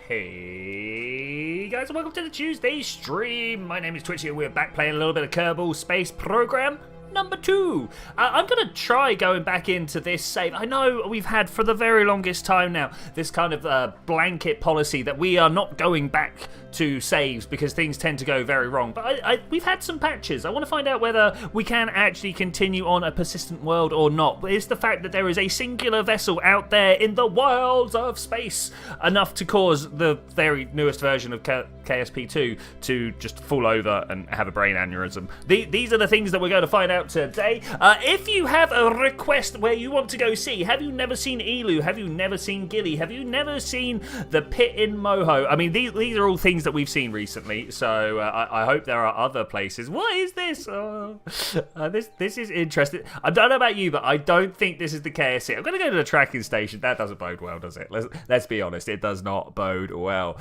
Hey guys, and welcome to the Tuesday stream. My name is Twitchi and we're back playing a little bit of Kerbal Space Program number 2. I'm going to try going back into this save. I know we've had for the very longest time now this kind of blanket policy that we are not going back to saves because things tend to go very wrong. But we've had some patches. I want to find out whether we can actually continue on a persistent world or not. It's the fact that there is a singular vessel out there in the wilds of space enough to cause the very newest version of KSP 2 to just fall over and have a brain aneurysm. These are the things that we're going to find out today. If you have a request where you want to go see, have you never seen Elu? Have you never seen Gilly? Have you never seen the pit in Moho? I mean, these are all things that we've seen recently, so I hope there are other places. What is this? This is interesting. I don't know about you, but I don't think this is the KSC. I'm going to go to the tracking station. That doesn't bode well, does it? Let's be honest. It does not bode well.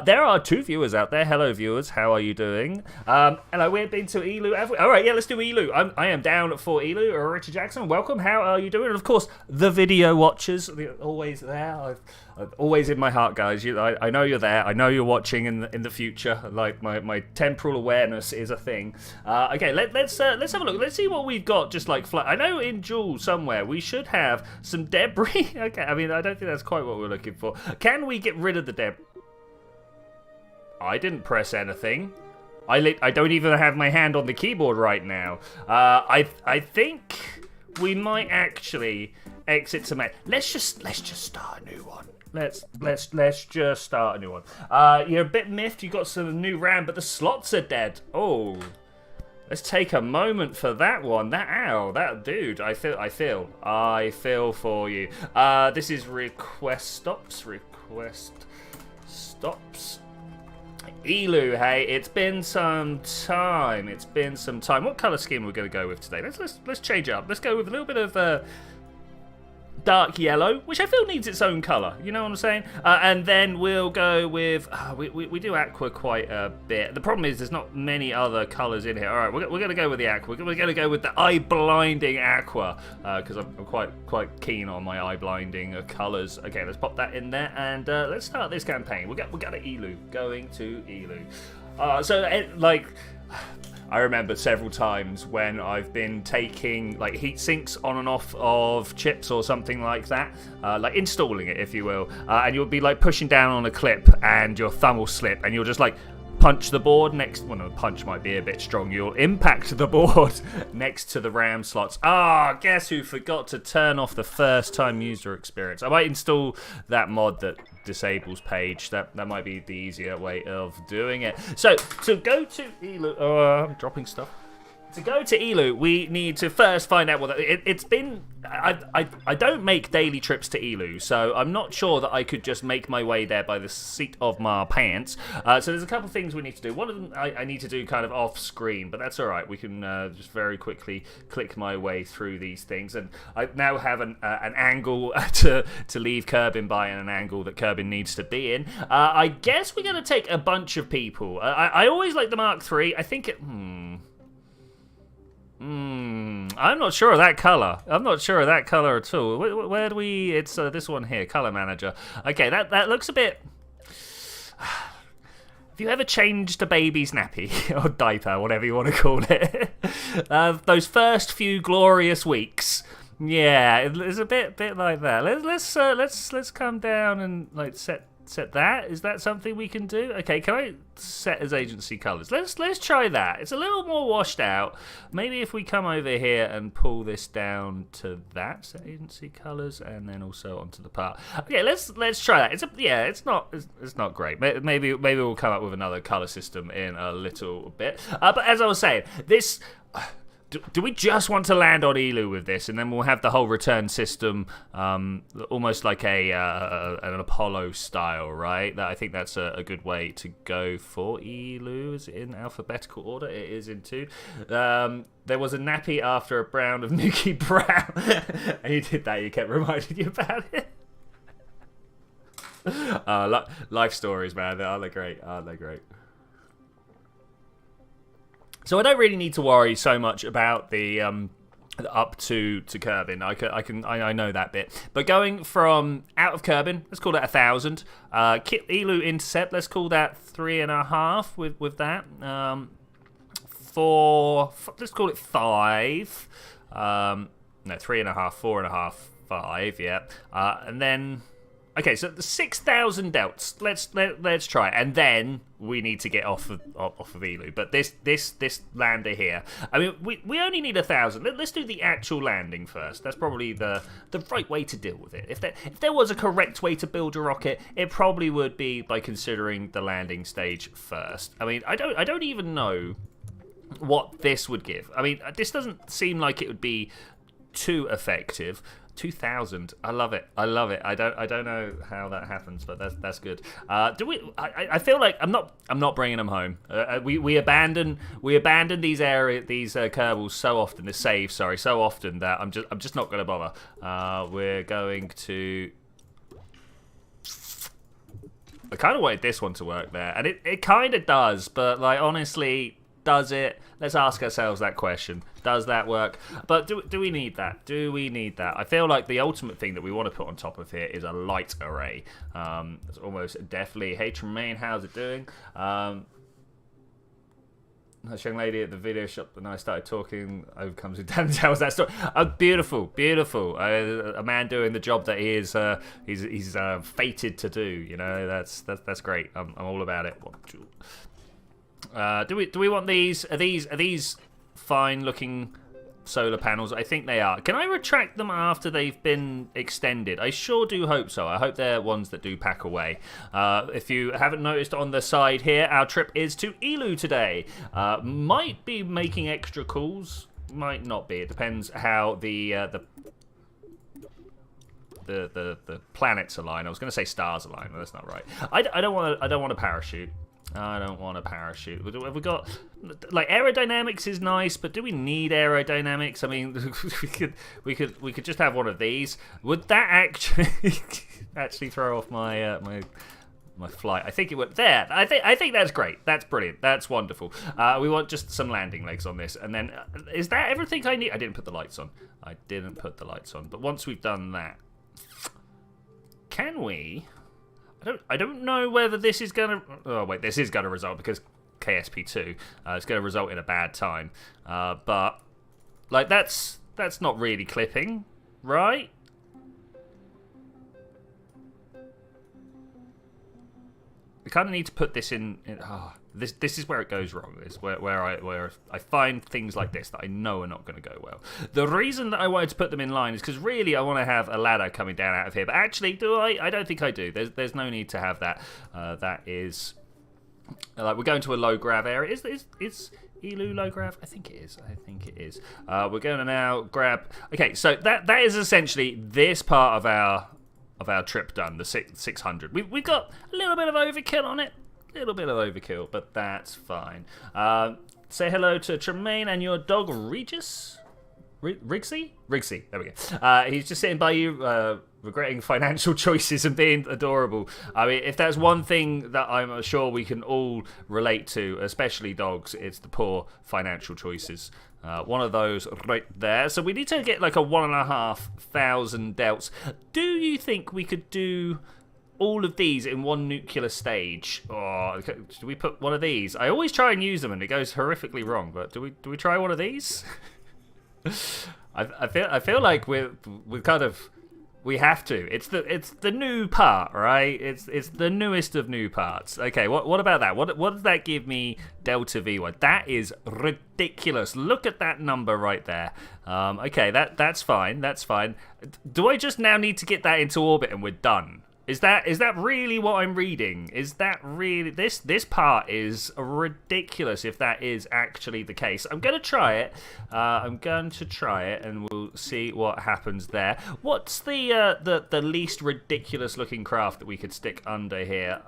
There are 2 viewers out there. Hello, viewers. How are you doing? Hello, we've been to Elu. All right, yeah, let's do Elu. I am down for Elu. Richard Jackson, welcome. How are you doing? And of course, the video watchers, always there. I'm always in my heart, guys. I know you're there. I know you're watching in the future. Like my temporal awareness is a thing. Okay, let's have a look. Let's see what we've got. Just like I know in Jewel somewhere we should have some debris. Okay, I mean I don't think that's quite what we're looking for. Can we get rid of the debris? I didn't press anything. I don't even have my hand on the keyboard right now. I think we might actually exit to let's just start a new one. Let's just start a new one. You're a bit miffed. You got some new RAM, but the slots are dead. Oh, let's take a moment for that one. That dude. I feel for you. This is request stops. Elu, hey, it's been some time. What color scheme are we going to go with today? Let's change it up. Let's go with a little bit of dark yellow, which I feel needs its own color. You know what I'm saying? And then we'll go with we do aqua quite a bit. The problem is there's not many other colors in here. All right, we're going to go with the aqua. We're going to go with the eye blinding aqua because I'm quite keen on my eye blinding colors. Okay, let's pop that in there and let's start this campaign. We got to Elu. Going to Elu. I remember several times when I've been taking like heat sinks on and off of chips or something like that, like installing it, if you will, and you'll be like pushing down on a clip and your thumb will slip and you'll just like punch the board next. Well, no, punch might be a bit strong. You'll impact the board next to the RAM slots. Guess who forgot to turn off the first time user experience? I might install that mod that disables page. That might be the easier way of doing it. So to go to Elu, I'm dropping stuff. To go to Elu, we need to first find out what it's been. I don't make daily trips to Elu, so I'm not sure that I could just make my way there by the seat of my pants. So there's a couple of things we need to do. One of them I need to do kind of off screen, but that's all right. We can just very quickly click my way through these things, and I now have an angle to leave Kerbin by and an angle that Kerbin needs to be in. I guess we're going to take a bunch of people. I always like the Mark III. I think it. I'm not sure of that color. At all. Where do we? It's this one here, color manager. Okay, that looks a bit. Have you ever changed a baby's nappy or diaper, whatever you want to call it? Those first few glorious weeks. Yeah, it's a bit like that. Let's come down and like set that. Is that something we can do? Okay, can I set as agency colors? Let's try that. It's a little more washed out. Maybe if we come over here and pull this down to that, set agency colors, and then also onto the part. Okay, let's try that. It's not great. Maybe we'll come up with another color system in a little bit. But as I was saying, this. Do we just want to land on Elu with this, and then we'll have the whole return system almost like an Apollo style, right? I think that's a good way to go for Elu. Is it in alphabetical order? It is in 2. There was a nappy after a brown of Nuki Brown. And you did that, you kept reminding you about it. Life stories, man. Aren't they great? So I don't really need to worry so much about the up to Kerbin. I know that bit. But going from out of Kerbin, let's call that 1,000. Elu intercept, let's call that 3.5 with that. Let's call it 5. No, 3.5, 4.5, 5. Yeah. And then. Okay, so the 6,000 delts. Let's try it, and then we need to get off of Elu. But this lander here, I mean, we only need 1,000. Let's do the actual landing first. That's probably the right way to deal with it. If there was a correct way to build a rocket, it probably would be by considering the landing stage first. I mean, I don't even know what this would give. I mean, this doesn't seem like it would be too effective. 2,000. I love it. I don't know how that happens, but that's good. Do we? I feel like I'm not bringing them home. We abandon these Kerbals so often. The saves, sorry, so often that I'm just not going to bother. We're going to. I kind of wanted this one to work there, and it kind of does, but like honestly. Does it? Let's ask ourselves that question. Does that work? But do we need that? Do we need that? I feel like the ultimate thing that we want to put on top of here is a light array. That's almost definitely. Hey Tremaine, how's it doing? This young lady at the video shop, and I started talking. Over comes with Dan tells that story. Beautiful, beautiful. A man doing the job that he is. He's fated to do. You know, that's great. I'm all about it. Do we want these? Are these fine looking solar panels? I think they are. Can I retract them after they've been extended? I sure do hope so. I hope they're ones that do pack away. If you haven't noticed on the side here, our trip is to Elu today. Might be making extra calls. Might not be. It depends how the planets align. I was going to say stars align, but that's not right. I don't want a parachute. I don't want a parachute. Have we got like aerodynamics is nice, but do we need aerodynamics? I mean, we could just have one of these. Would that actually throw off my my flight? I think it would. There. I think that's great. That's brilliant. That's wonderful. We want just some landing legs on this, and then is that everything I need? I didn't put the lights on. But once we've done that, can we? I don't know whether this is going to... Oh, wait, this is going to result because KSP 2. It's going to result in a bad time. But, like, that's not really clipping, right? We kind of need to put this in... This is where it goes wrong. Is where I find things like this that I know are not going to go well. The reason that I wanted to put them in line is because really I want to have a ladder coming down out of here. But actually, do I? I don't think I do. There's no need to have that. That is like we're going to a low grav area. Is Elu low grav? I think it is. We're going to now grab. Okay, so that is essentially this part of our trip done. The 600. We've got a little bit of overkill on it. Little bit of overkill, but that's fine. Say hello to Tremaine and your dog Regis? Rigsy? Rigsy, there we go. He's just sitting by you, regretting financial choices and being adorable. I mean, if there's one thing that I'm sure we can all relate to, especially dogs, it's the poor financial choices. One of those right there. So we need to get like a 1,500 delts. Do you think we could do all of these in one nuclear stage? Or do we put one of these? I always try and use them and it goes horrifically wrong, but do we try one of these? I feel like we have to. It's the new part, right? It's the newest of new parts. Okay, what about that? What does that give me Delta V1? That is ridiculous. Look at that number right there. Okay, that's fine. That's fine. Do I just now need to get that into orbit and we're done? Is that really what I'm reading? Is that really... This part is ridiculous if that is actually the case. I'm going to try it. And we'll see what happens there. What's the least ridiculous looking craft that we could stick under here?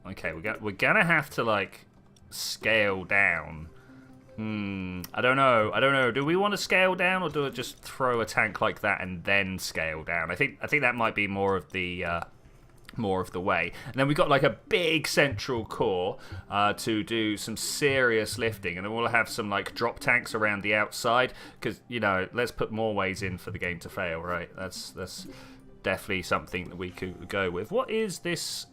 Okay, we're going to have to, like, scale down. I don't know. Do we want to scale down or do it just throw a tank like that and then scale down? I think that might be more of the more of the way. And then we've got like a big central core to do some serious lifting, and then we'll have some like drop tanks around the outside, because, you know, let's put more ways in for the game to fail, right? That's definitely something that we could go with. What is this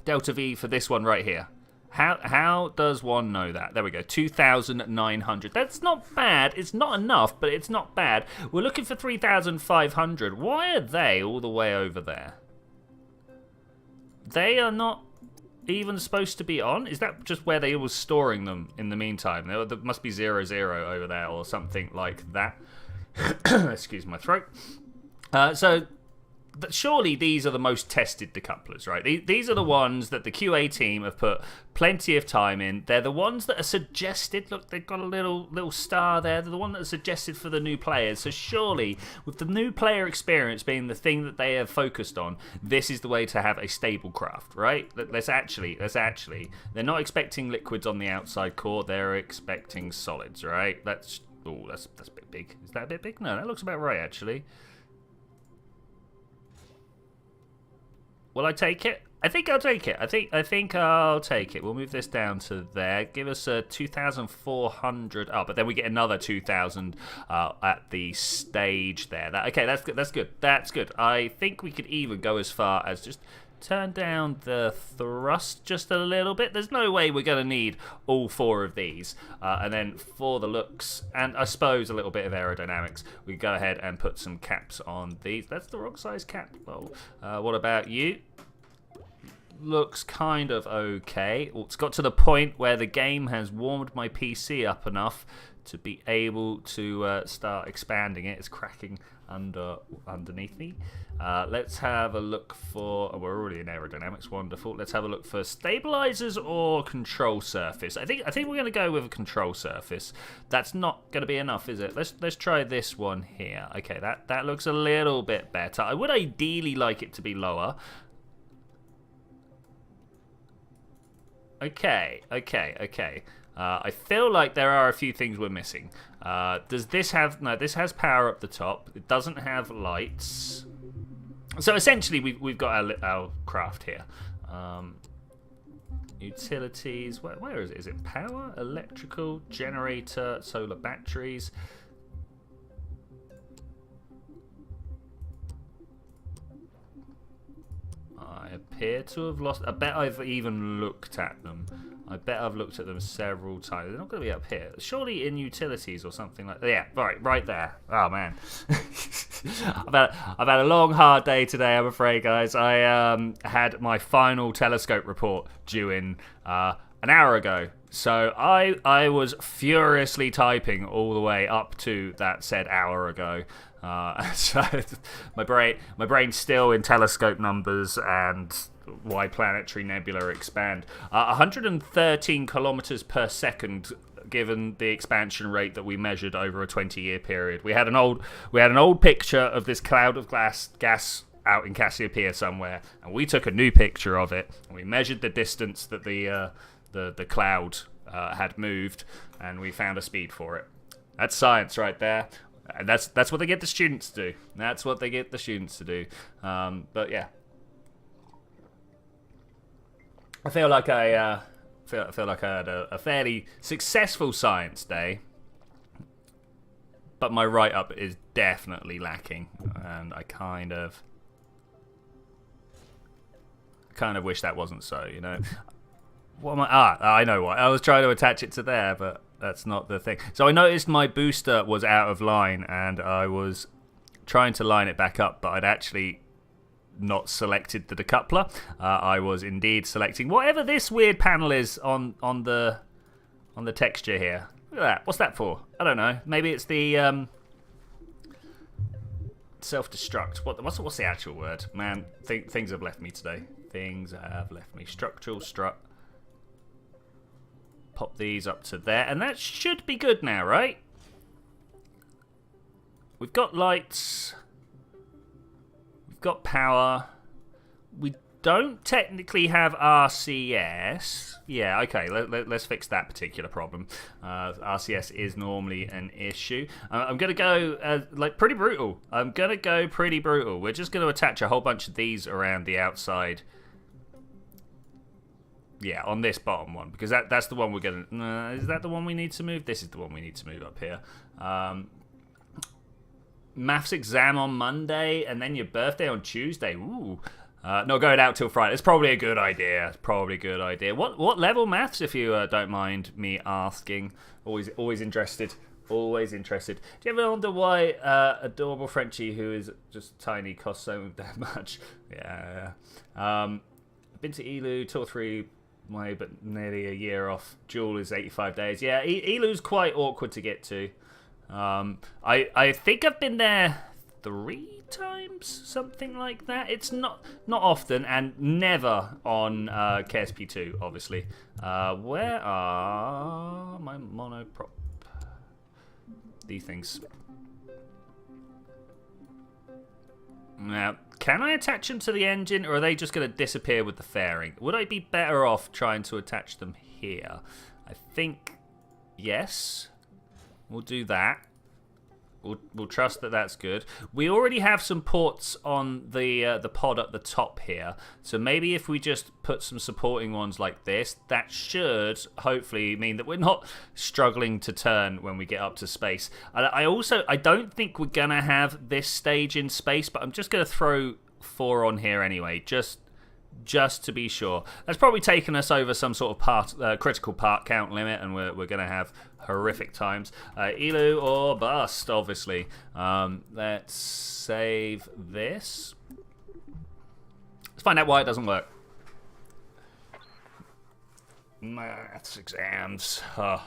delta V for this one right here? How does one know that? There we go, 2,900. That's not bad. It's not enough, but it's not bad. We're looking for 3,500. Why are they all the way over there? They are not even supposed to be on? Is that just where they were storing them in the meantime? There must be 00 over there or something like that. Excuse my throat. Surely these are the most tested decouplers, right? These are the ones that the QA team have put plenty of time in. They're the ones that are suggested. Look, they've got a little star there. They're the one that are suggested for the new players. So surely, with the new player experience being the thing that they have focused on, this is the way to have a stable craft, right? Let's actually. They're not expecting liquids on the outside core. They're expecting solids, right? That's a bit big. Is that a bit big? No, that looks about right, actually. Will I take it? I think I'll take it. I think I'll take it. We'll move this down to there. Give us a 2,400. Oh, but then we get another 2,000 at the stage there. Okay, that's good. That's good. I think we could even go as far as just turn down the thrust just a little bit. There's no way we're going to need all 4 of these. And then for the looks, and I suppose a little bit of aerodynamics, we go ahead and put some caps on these. That's the wrong size cap. Well, what about you? Looks kind of okay. Well, it's got to the point where the game has warmed my PC up enough to be able to start expanding it. It's cracking underneath me. Let's have a look for... Oh, we're already in aerodynamics. Wonderful. Let's have a look for stabilizers or control surface. I think we're going to go with a control surface. That's not going to be enough, is it? Let's try this one here. Okay, that looks a little bit better. I would ideally like it to be lower. Okay. I feel like there are a few things we're missing. Does this have... No, this has power up the top. It doesn't have lights. So essentially, we've got our craft here. Utilities. Where is it? Is it power? Electrical? Generator? Solar batteries? I appear to have lost... I bet I've even looked at them. I bet I've looked at them several times. They're not going to be up here. Surely in utilities or something like that. Yeah, right there. Oh, man. I've had a long, hard day today, I'm afraid, guys. I had my final telescope report due in an hour ago. So I was furiously typing all the way up to that said hour ago. So my brain's still in telescope numbers and why planetary nebula expand. 113 kilometers per second, given the expansion rate that we measured over a 20-year period. We had an old picture of this cloud of gas out in Cassiopeia somewhere, and we took a new picture of it, and we measured the distance that the cloud had moved, and we found a speed for it. That's science right there. And that's what they get the students to do. That's what they get the students to do. But yeah, I feel like I had a fairly successful science day, but my write-up is definitely lacking, and I kind of wish that wasn't so. You know, what am I? I know what I was trying to attach it to there, but that's not the thing. So I noticed my booster was out of line, and I was trying to line it back up, but I'd actually not selected the decoupler. I was indeed selecting whatever this weird panel is on the texture here. Look at that. What's that for? I don't know. Maybe it's the self-destruct. What's the actual word? Man, things have left me today. Things have left me. Structural strut. Pop these up to there, and that should be good now, right? We've got lights. We've got power. We don't technically have RCS. Yeah, okay, let's fix that particular problem. RCS is normally an issue. I'm going to go, like, pretty brutal. I'm going to go pretty brutal. We're just going to attach a whole bunch of these around the outside. Yeah, on this bottom one, because that's the one we're going to... is that the one we need to move? This is the one we need to move up here. Maths exam on Monday, and then your birthday on Tuesday. Ooh. Not going out till Friday. It's probably a good idea. It's probably a good idea. What level maths, if you don't mind me asking? Always interested. Always interested. Do you ever wonder why adorable Frenchie, who is just tiny, costs so that much? Yeah. I've been to Elu 2 or 3 way, but nearly a year off. Jewel is 85 days. Yeah, Elu's quite awkward to get to. I think I've been there 3 times, something like that. It's not often, and never on KSP 2, obviously. Where are my monoprop? These things. Now, can I attach them to the engine, or are they just going to disappear with the fairing? Would I be better off trying to attach them here? I think yes. We'll do that. We'll trust that that's good. We already have some ports on the pod at the top here, so maybe if we just put some supporting ones like this, that should hopefully mean that we're not struggling to turn when we get up to space. I don't think we're gonna have this stage in space, but I'm just gonna throw 4 on here anyway, just to be sure. That's probably taken us over some sort of critical part count limit, and we're going to have horrific times. Elu or bust, obviously. Let's save this. Let's find out why it doesn't work. Maths exams. Oh,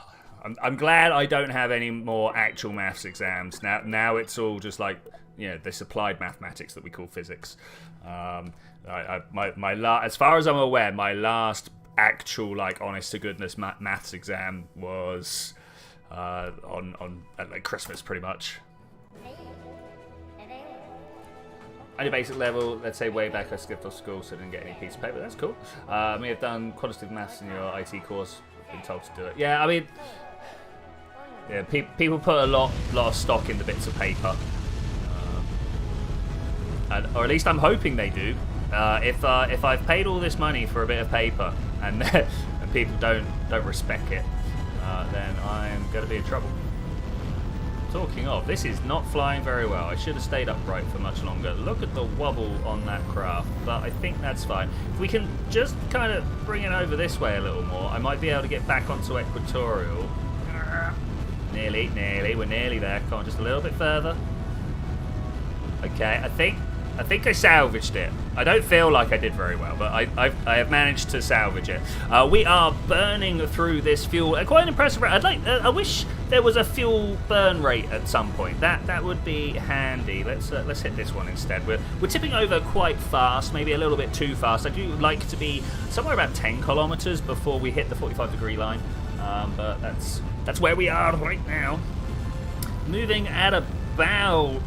I'm glad I don't have any more actual maths exams. Now it's all just like, you know, this applied mathematics that we call physics. As far as I'm aware, my last actual, like, honest to goodness maths exam was on like Christmas, pretty much. Only basic level, let's say way back I skipped off school, so I didn't get any piece of paper. That's cool. I may have done quantitative maths in your IT course. Been told to do it. Yeah, I mean, yeah, people put a lot of stock in the bits of paper. Or at least I'm hoping they do. If I've paid all this money for a bit of paper and people don't respect it, then I'm going to be in trouble. Talking of, this is not flying very well. I should have stayed upright for much longer. Look at the wobble on that craft, but I think that's fine. If we can just kind of bring it over this way a little more, I might be able to get back onto equatorial. Nearly, we're nearly there. Come on, just a little bit further. Okay, I think I salvaged it. I don't feel like I did very well, but I have managed to salvage it. We are burning through this fuel at quite an impressive rate. I wish there was a fuel burn rate at some point. That would be handy. Let's hit this one instead. We're tipping over quite fast, maybe a little bit too fast. I do like to be somewhere about 10 kilometers before we hit the 45-degree line, but that's where we are right now. Moving at about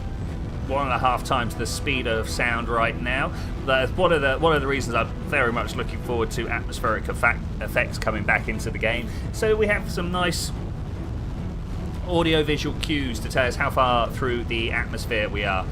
1.5 times the speed of sound right now. That's one of the reasons I'm very much looking forward to atmospheric effects coming back into the game. So we have some nice audio-visual cues to tell us how far through the atmosphere we are.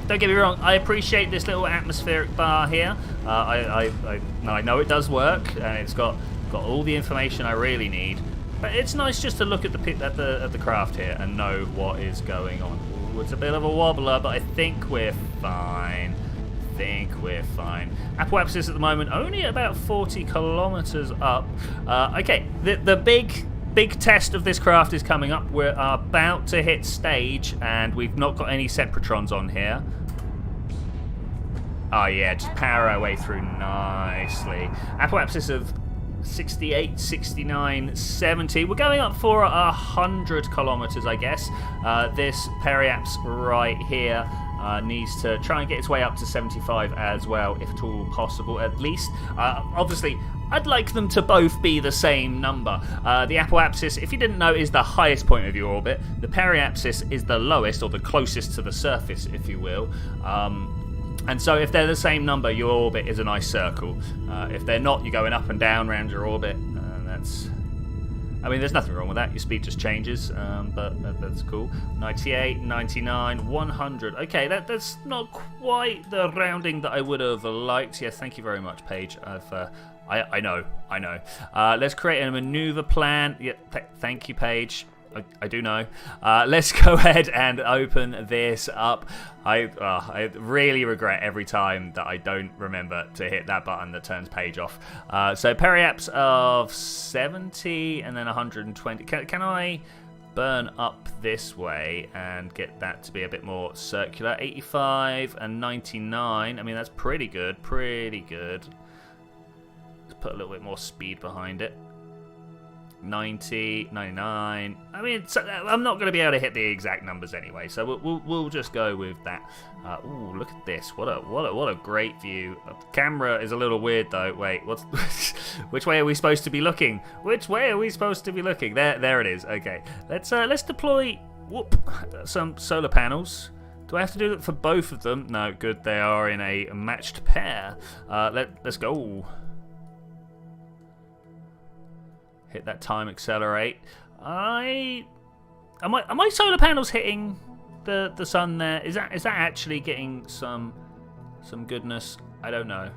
Don't get me wrong, I appreciate this little atmospheric bar here. I know it does work, and it's got all the information I really need. But it's nice just to look at the craft here and know what is going on. It's a bit of a wobbler, but I think we're fine. Apoapsis at the moment only about 40 kilometers up. Okay, the big test of this craft is coming up. We're about to hit stage, and we've not got any Sepratrons on here. Oh yeah, just power our way through nicely. Apoapsis of 68, 69, 70. We're going up for 100 kilometers, I guess. This periaps right here needs to try and get its way up to 75 as well, if at all possible, at least. Obviously, I'd like them to both be the same number. The apoapsis, if you didn't know, is the highest point of your orbit. The periapsis is the lowest, or the closest to the surface, if you will. And so if they're the same number, your orbit is a nice circle. If they're not, you're going up and down around your orbit. That's... I mean, there's nothing wrong with that. Your speed just changes, but that's cool. 98, 99, 100. Okay, that's not quite the rounding that I would have liked. Yes, thank you very much, Paige. I know. Let's create a maneuver plan. Yeah, thank you, Paige. I do know. Let's go ahead and open this up. I really regret every time that I don't remember to hit that button that turns Page off. So periaps of 70 and then 120. Can I burn up this way and get that to be a bit more circular? 85 and 99. I mean, that's pretty good. Pretty good. Let's put a little bit more speed behind it. 90, 99. I mean, I'm not going to be able to hit the exact numbers anyway, so we'll just go with that. Ooh, look at this! What a great view. The camera is a little weird though. Wait, what's which way are we supposed to be looking? Which way are we supposed to be looking? There it is. Okay, let's deploy some solar panels. Do I have to do that for both of them? No, good. They are in a matched pair. Let's go. Hit that time accelerate. Am my solar panels hitting the sun there? Is that actually getting some goodness? I don't know.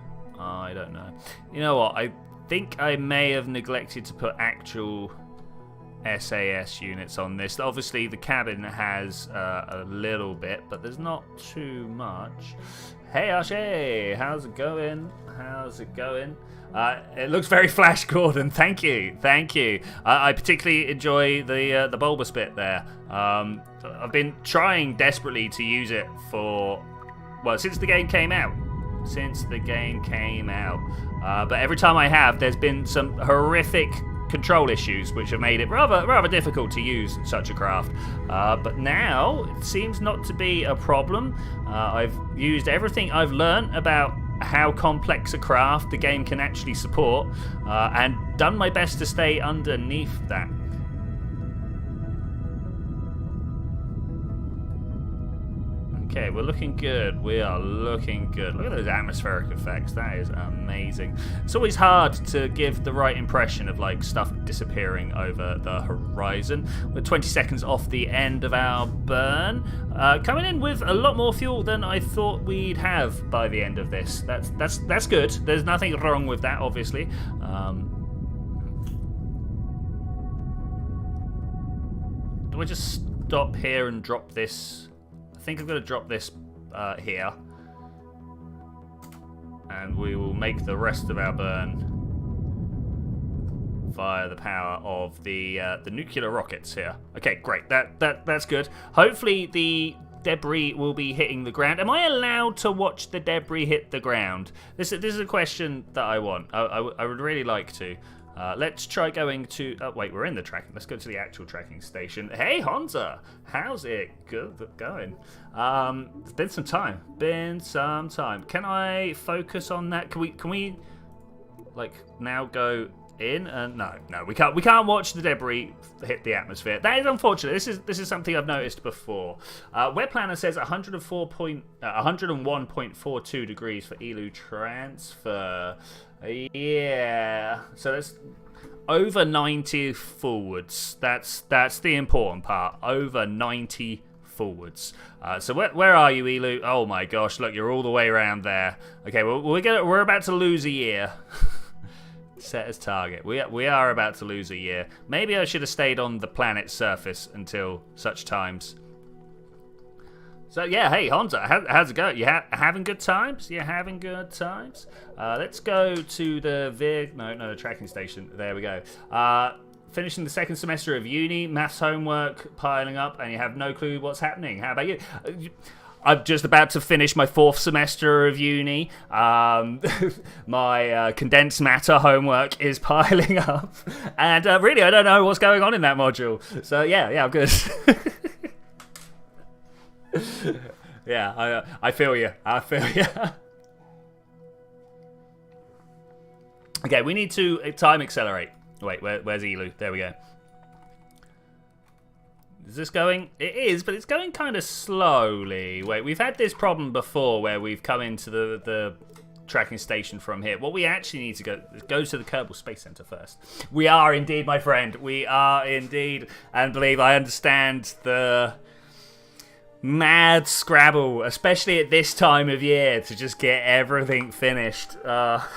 You know what? I think I may have neglected to put actual SAS units on this. Obviously, the cabin has a little bit, but there's not too much. Hey, Ashe, how's it going? It looks very Flash Gordon. Thank you. I particularly enjoy the bulbous bit there. I've been trying desperately to use it for, well, since the game came out. But every time I have, there's been some horrific control issues which have made it rather difficult to use such a craft. But now it seems not to be a problem. I've used everything I've learned about how complex a craft the game can actually support, and done my best to stay underneath that. Okay, we're looking good. We are looking good. Look at those atmospheric effects. That is amazing. It's always hard to give the right impression of like stuff disappearing over the horizon. We're 20 seconds off the end of our burn. Coming in with a lot more fuel than I thought we'd have by the end of this. That's good. There's nothing wrong with that, obviously. Do I just stop here and drop this? I think I'm going to drop this here, and we will make the rest of our burn via the power of the nuclear rockets here. Okay, great. That's good. Hopefully the debris will be hitting the ground. Am I allowed to watch the debris hit the ground? This is a question that I want. I would really like to. Let's try going to... Oh, wait, we're in the tracking. Let's go to the actual tracking station. Hey, Honza! How's it going? It's been some time. Can I focus on that? Can we like, now go in? No, we can't watch the debris hit the atmosphere. That is unfortunate. This is something I've noticed before. Web Planner says 101.42 degrees for ELU transfer. Yeah, so that's over 90 forwards. That's the important part. Over 90 forwards. So where are you, Elu? Oh my gosh, look, you're all the way around there. Okay, well, we're about to lose a year. Set as target. We are about to lose a year. Maybe I should have stayed on the planet's surface until such times. So yeah, hey Honza, how's it going? You having good times? Let's go to the the tracking station. There we go. Finishing the second semester of uni, maths homework piling up, and you have no clue what's happening. How about you? I'm just about to finish my fourth semester of uni. My condensed matter homework is piling up, and really, I don't know what's going on in that module. So yeah, I'm good. Yeah, I feel you. Okay, we need to time accelerate. Wait, where's Elu? There we go. Is this going? It is, but it's going kind of slowly. Wait, we've had this problem before where we've come into the tracking station from here. What we actually need to go to the Kerbal Space Center first. We are indeed, my friend. We are indeed. And believe I understand the mad scrabble, especially at this time of year, to just get everything finished. But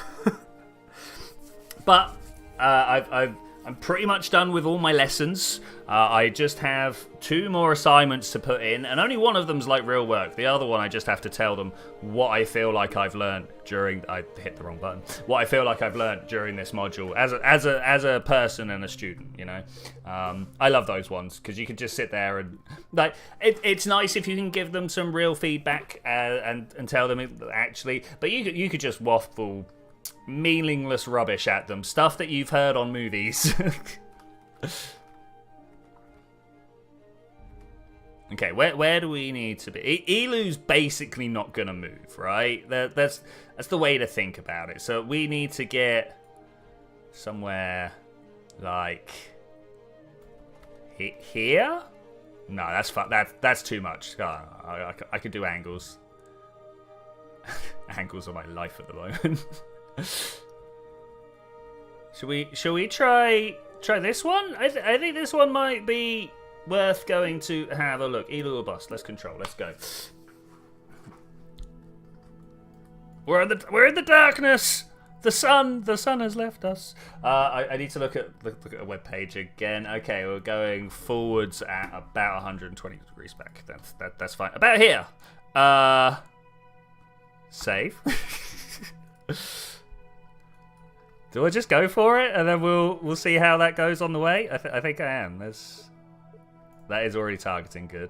I'm pretty much done with all my lessons. I just have 2 more assignments to put in, and only one of them's like real work. The other one, I just have to tell them what I feel like I've learned during. I hit the wrong button. What I feel like I've learned during this module as a person and a student. You know, I love those ones because you can just sit there and like it's nice if you can give them some real feedback and tell them actually. But you could just waffle meaningless rubbish at them, stuff that you've heard on movies. Okay, where do we need to be? Elu's basically not gonna move, right? That's the way to think about it. So we need to get somewhere like here. No, that's too much. I could do angles. Angles are my life at the moment. Should we try this one? I think this one might be worth going to have a look. Elu or bust. Let's control. Let's go. We're in the darkness. The sun has left us. I need to look at a web page again. Okay, we're going forwards at about 120 degrees back. That's fine. About here. Save. Do I just go for it and then we'll see how that goes on the way? I think I am. That is already targeting. Good.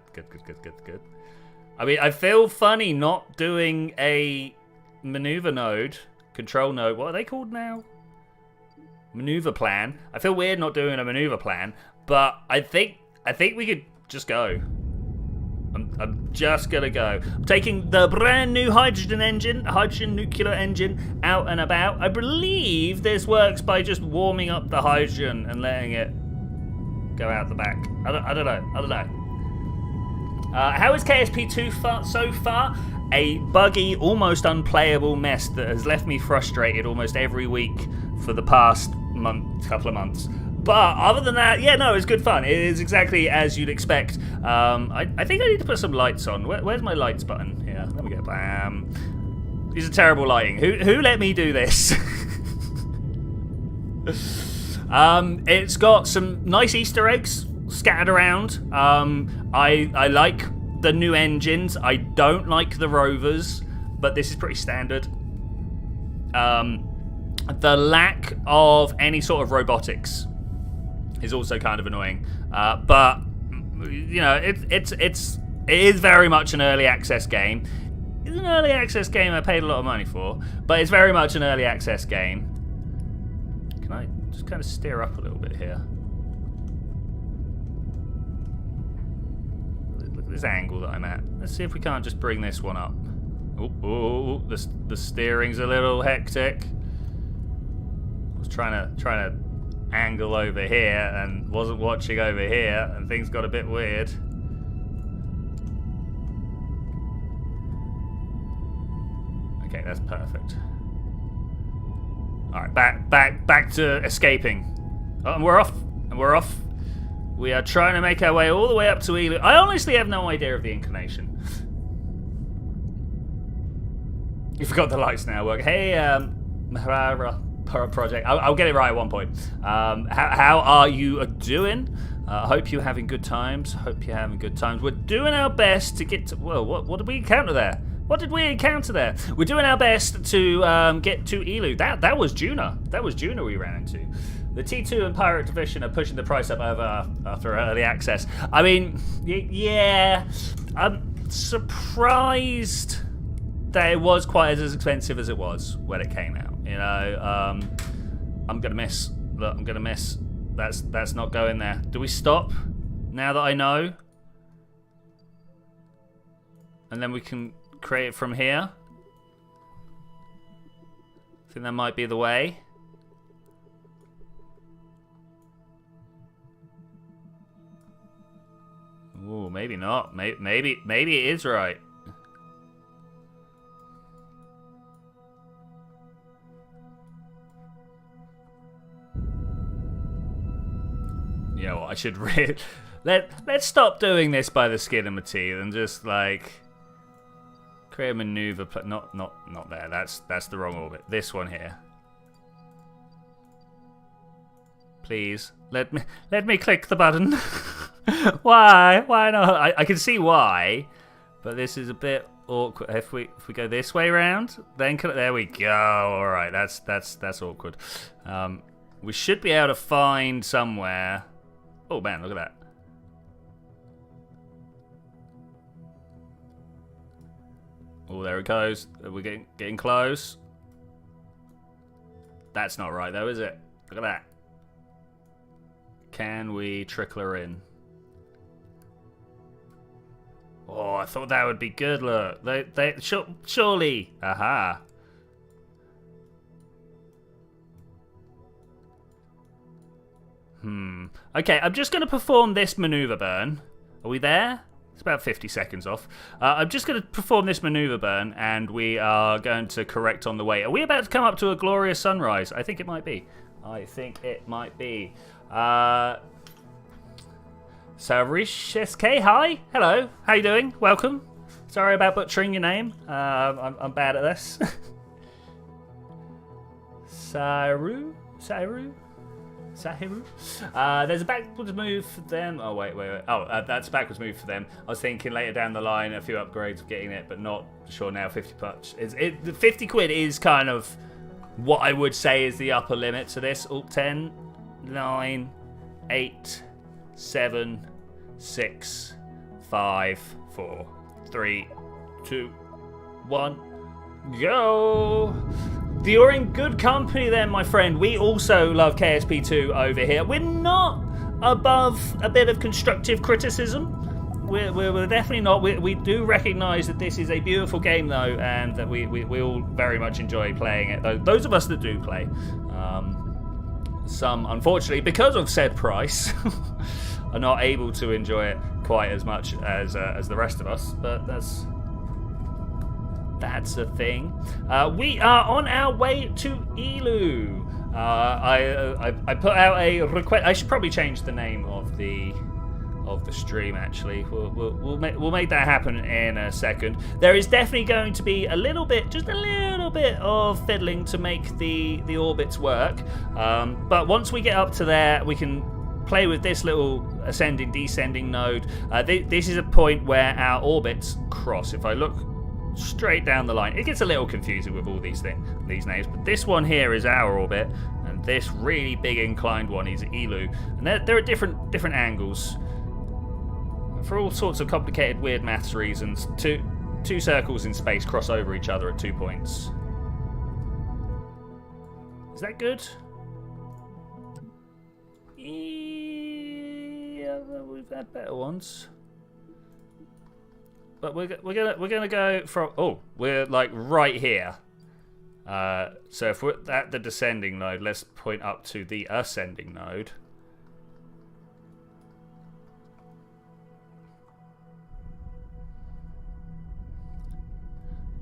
I mean, I feel funny not doing a maneuver node, control node. What are they called now? Maneuver plan. I feel weird not doing a maneuver plan, but I think we could just go. I'm just gonna go. I'm taking the brand new hydrogen nuclear engine out and about. I believe this works by just warming up the hydrogen and letting it go out the back. I don't know. How is KSP 2 so far? A buggy, almost unplayable mess that has left me frustrated almost every week for the past couple of months. But other than that, yeah, no, it's good fun. It is exactly as you'd expect. I think I need to put some lights on. Where's my lights button? Yeah, there we go. Bam. These are terrible lighting. Who let me do this? It's got some nice Easter eggs scattered around. I like the new engines. I don't like the rovers, but this is pretty standard. The lack of any sort of robotics is also kind of annoying, but you know, it is very much an early access game. It's an early access game I paid a lot of money for, but it's very much an early access game. Can I just kind of steer up a little bit here? Look at this angle that I'm at. Let's see if we can't just bring this one up. Oh, the steering's a little hectic. I was trying to angle over here and wasn't watching over here, and things got a bit weird. Okay, that's perfect. All right, back to escaping. Oh, and we're off. We are trying to make our way all the way up to Elu. I honestly have no idea of the inclination. You forgot the lights now work. Hey, Mahara Project. I'll get it right at one point. How are you doing? I hope you're having good times. We're doing our best to get to... Whoa, what did we encounter there? We're doing our best to get to Elu. That was Juna. We ran into. The T2 and Pirate Division are pushing the price up after early access. I mean, yeah, I'm surprised that it was quite as expensive as it was when it came out. You know, I'm gonna miss. Look, I'm gonna miss. That's not going there. Do we stop now that I know? And then we can create it from here. I think that might be the way. maybe not. Maybe it is right. You know what? I should really let's stop doing this by the skin of my teeth and just like create a maneuver. Not there. That's the wrong orbit. This one here. Please let me click the button. Why not? I can see why, but this is a bit awkward. If we go this way around, then there we go. All right, that's awkward. We should be able to find somewhere. Oh man, look at that. Oh, there it goes. We're getting close. That's not right though, is it? Look at that. Can we trickle her in? Oh, I thought that would be good. Look, they surely. Aha. Okay, I'm just going to perform this maneuver burn. Are we there? It's about 50 seconds off. I'm just going to perform this maneuver burn, and we are going to correct on the way. Are we about to come up to a glorious sunrise? I think it might be. Sarish SK, hi. Hello. How you doing? Welcome. Sorry about butchering your name. I'm bad at this. Sahiru? There's a backwards move for them. Oh, wait. Oh, that's a backwards move for them. I was thinking later down the line, a few upgrades of getting it, but not sure now. 50 bucks. The 50 quid is kind of what I would say is the upper limit to this. 10, 9, 8, 7, 6, 5, 4, 3, 2, 1, go! You're in good company then, my friend. We also love KSP2 over here. We're not above a bit of constructive criticism. We're definitely not. We do recognise that this is a beautiful game, though, and that we all very much enjoy playing it. Those of us that do play. Some, unfortunately, because of said price, are not able to enjoy it quite as much as the rest of us. But that's a thing. We are on our way to Elu. I put out a request. I should probably change the name of the stream. Actually, we'll make that happen in a second. There is definitely going to be just a little bit of fiddling to make the orbits work. But once we get up to there, we can play with this little ascending descending node. This is a point where our orbits cross. If I look straight down the line, it gets a little confusing with all these names, but this one here is our orbit, and this really big inclined one is Elu, and they're at different angles for all sorts of complicated weird maths reasons. Two circles in space cross over each other at 2 points. Is that good? Yeah, we've had better ones. But we're gonna go from we're like right here. So if we're at the descending node, let's point up to the ascending node.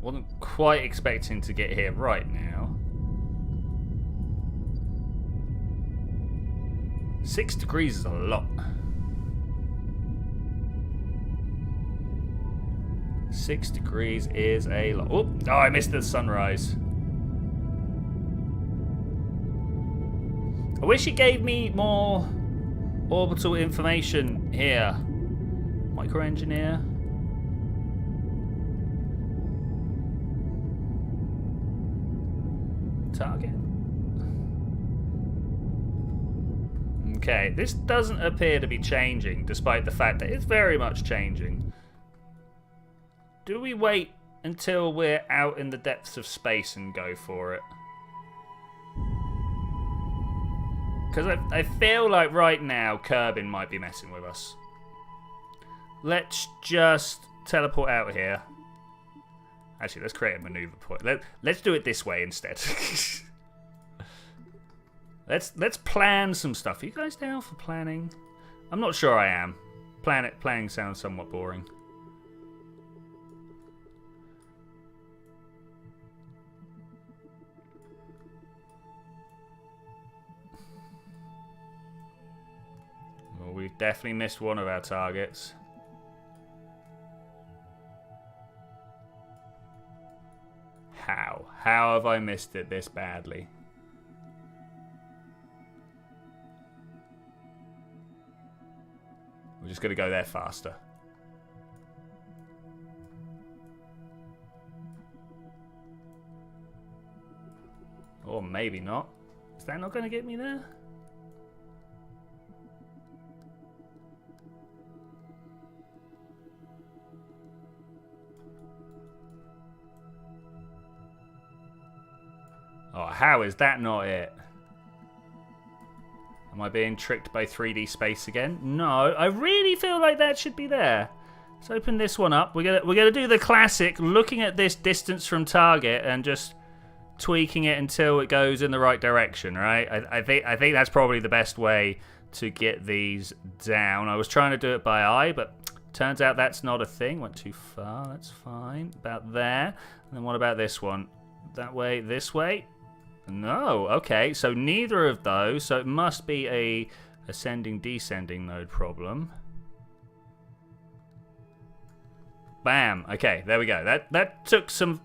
Wasn't quite expecting to get here right now. 6 degrees is a lot. 6 degrees is a lot. Oh, I missed the sunrise. I wish it gave me more orbital information here. Microengineer. Target. Okay, this doesn't appear to be changing, despite the fact that it's very much changing. Do we wait until we're out in the depths of space and go for it? Because I feel like right now Kerbin might be messing with us. Let's just teleport out here. Actually, let's create a maneuver point. Let's do it this way instead. Let's plan some stuff. Are you guys down for planning? I'm not sure I am. planet playing sounds somewhat boring. Well, we've definitely missed one of our targets. How? How have I missed it this badly? We're just going to go there faster. Or maybe not. Is that not going to get me there? Oh, how is that not it? Am I being tricked by 3D space again? No, I really feel like that should be there. Let's open this one up. We're gonna do the classic, looking at this distance from target and just tweaking it until it goes in the right direction, right? I think that's probably the best way to get these down. I was trying to do it by eye, but turns out that's not a thing. Went too far. That's fine. About there. And then what about this one? That way, this way? No, okay, so neither of those, so it must be a ascending descending node problem. Bam. Okay, there we go. That took some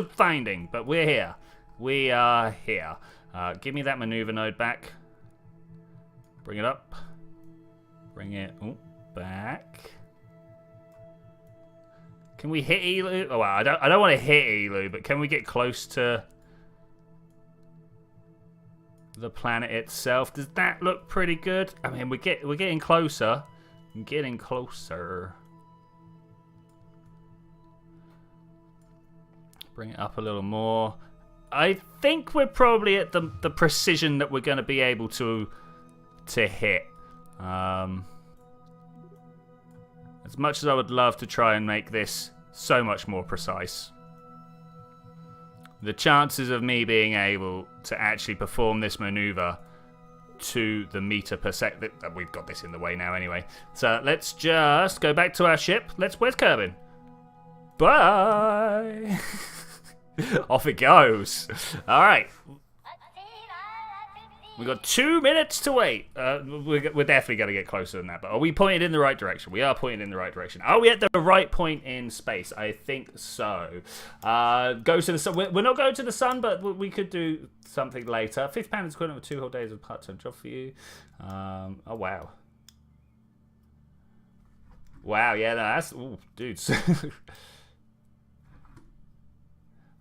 finding, but we're here. We are here. Give me that maneuver node back. Bring it up. Bring it back. Can we hit Elu? Oh wow, I don't want to hit Elu, but can we get close to the planet itself? Does that look pretty good? I mean, we're getting closer. Getting closer. Bring it up a little more. I think we're probably at the precision that we're going to be able to hit. As much as I would love to try and make this so much more precise, the chances of me being able to actually perform this maneuver to the meter per second... We've got this in the way now anyway. So let's just go back to our ship. Where's Kerbin? Bye! Off it goes. All right. We've got 2 minutes to wait. We're definitely going to get closer than that. But are we pointed in the right direction? We are pointed in the right direction. Are we at the right point in space? I think so. Go to the sun. We're not going to the sun, but we could do something later. £50 is equivalent to 2 whole days of part-time job for you. Oh, wow. Wow, yeah, no, that's... Ooh, dudes.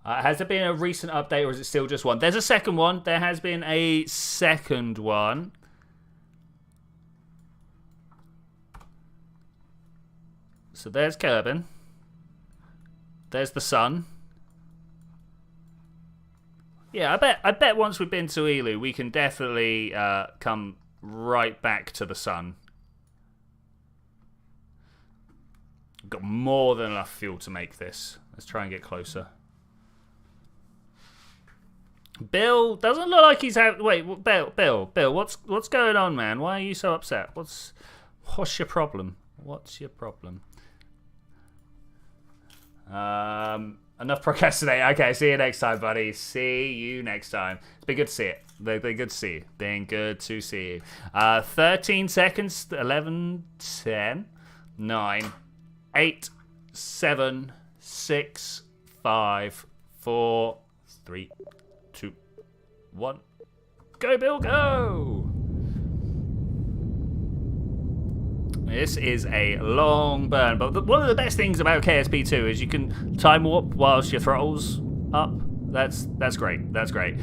Has there been a recent update, or is it still just one? There's a second one. There has been a second one. So there's Kerbin. There's the sun. Yeah, I bet once we've been to Elu, we can definitely come right back to the sun. We've got more than enough fuel to make this. Let's try and get closer. Bill doesn't look like he's having... Wait, Bill, what's going on, man? Why are you so upset? What's your problem? What's your problem? Enough procrastinating. Okay, see you next time, buddy. See you next time. It's been good to see it. Been good to see you. Been good to see you. 13 seconds. 11, 10, 9, 8, 7, 6, 5, 4, 3, 2, 1. Go, Bill, go! This is a long burn, but one of the best things about KSP 2 is you can time warp whilst your throttle's up. That's great. That's great.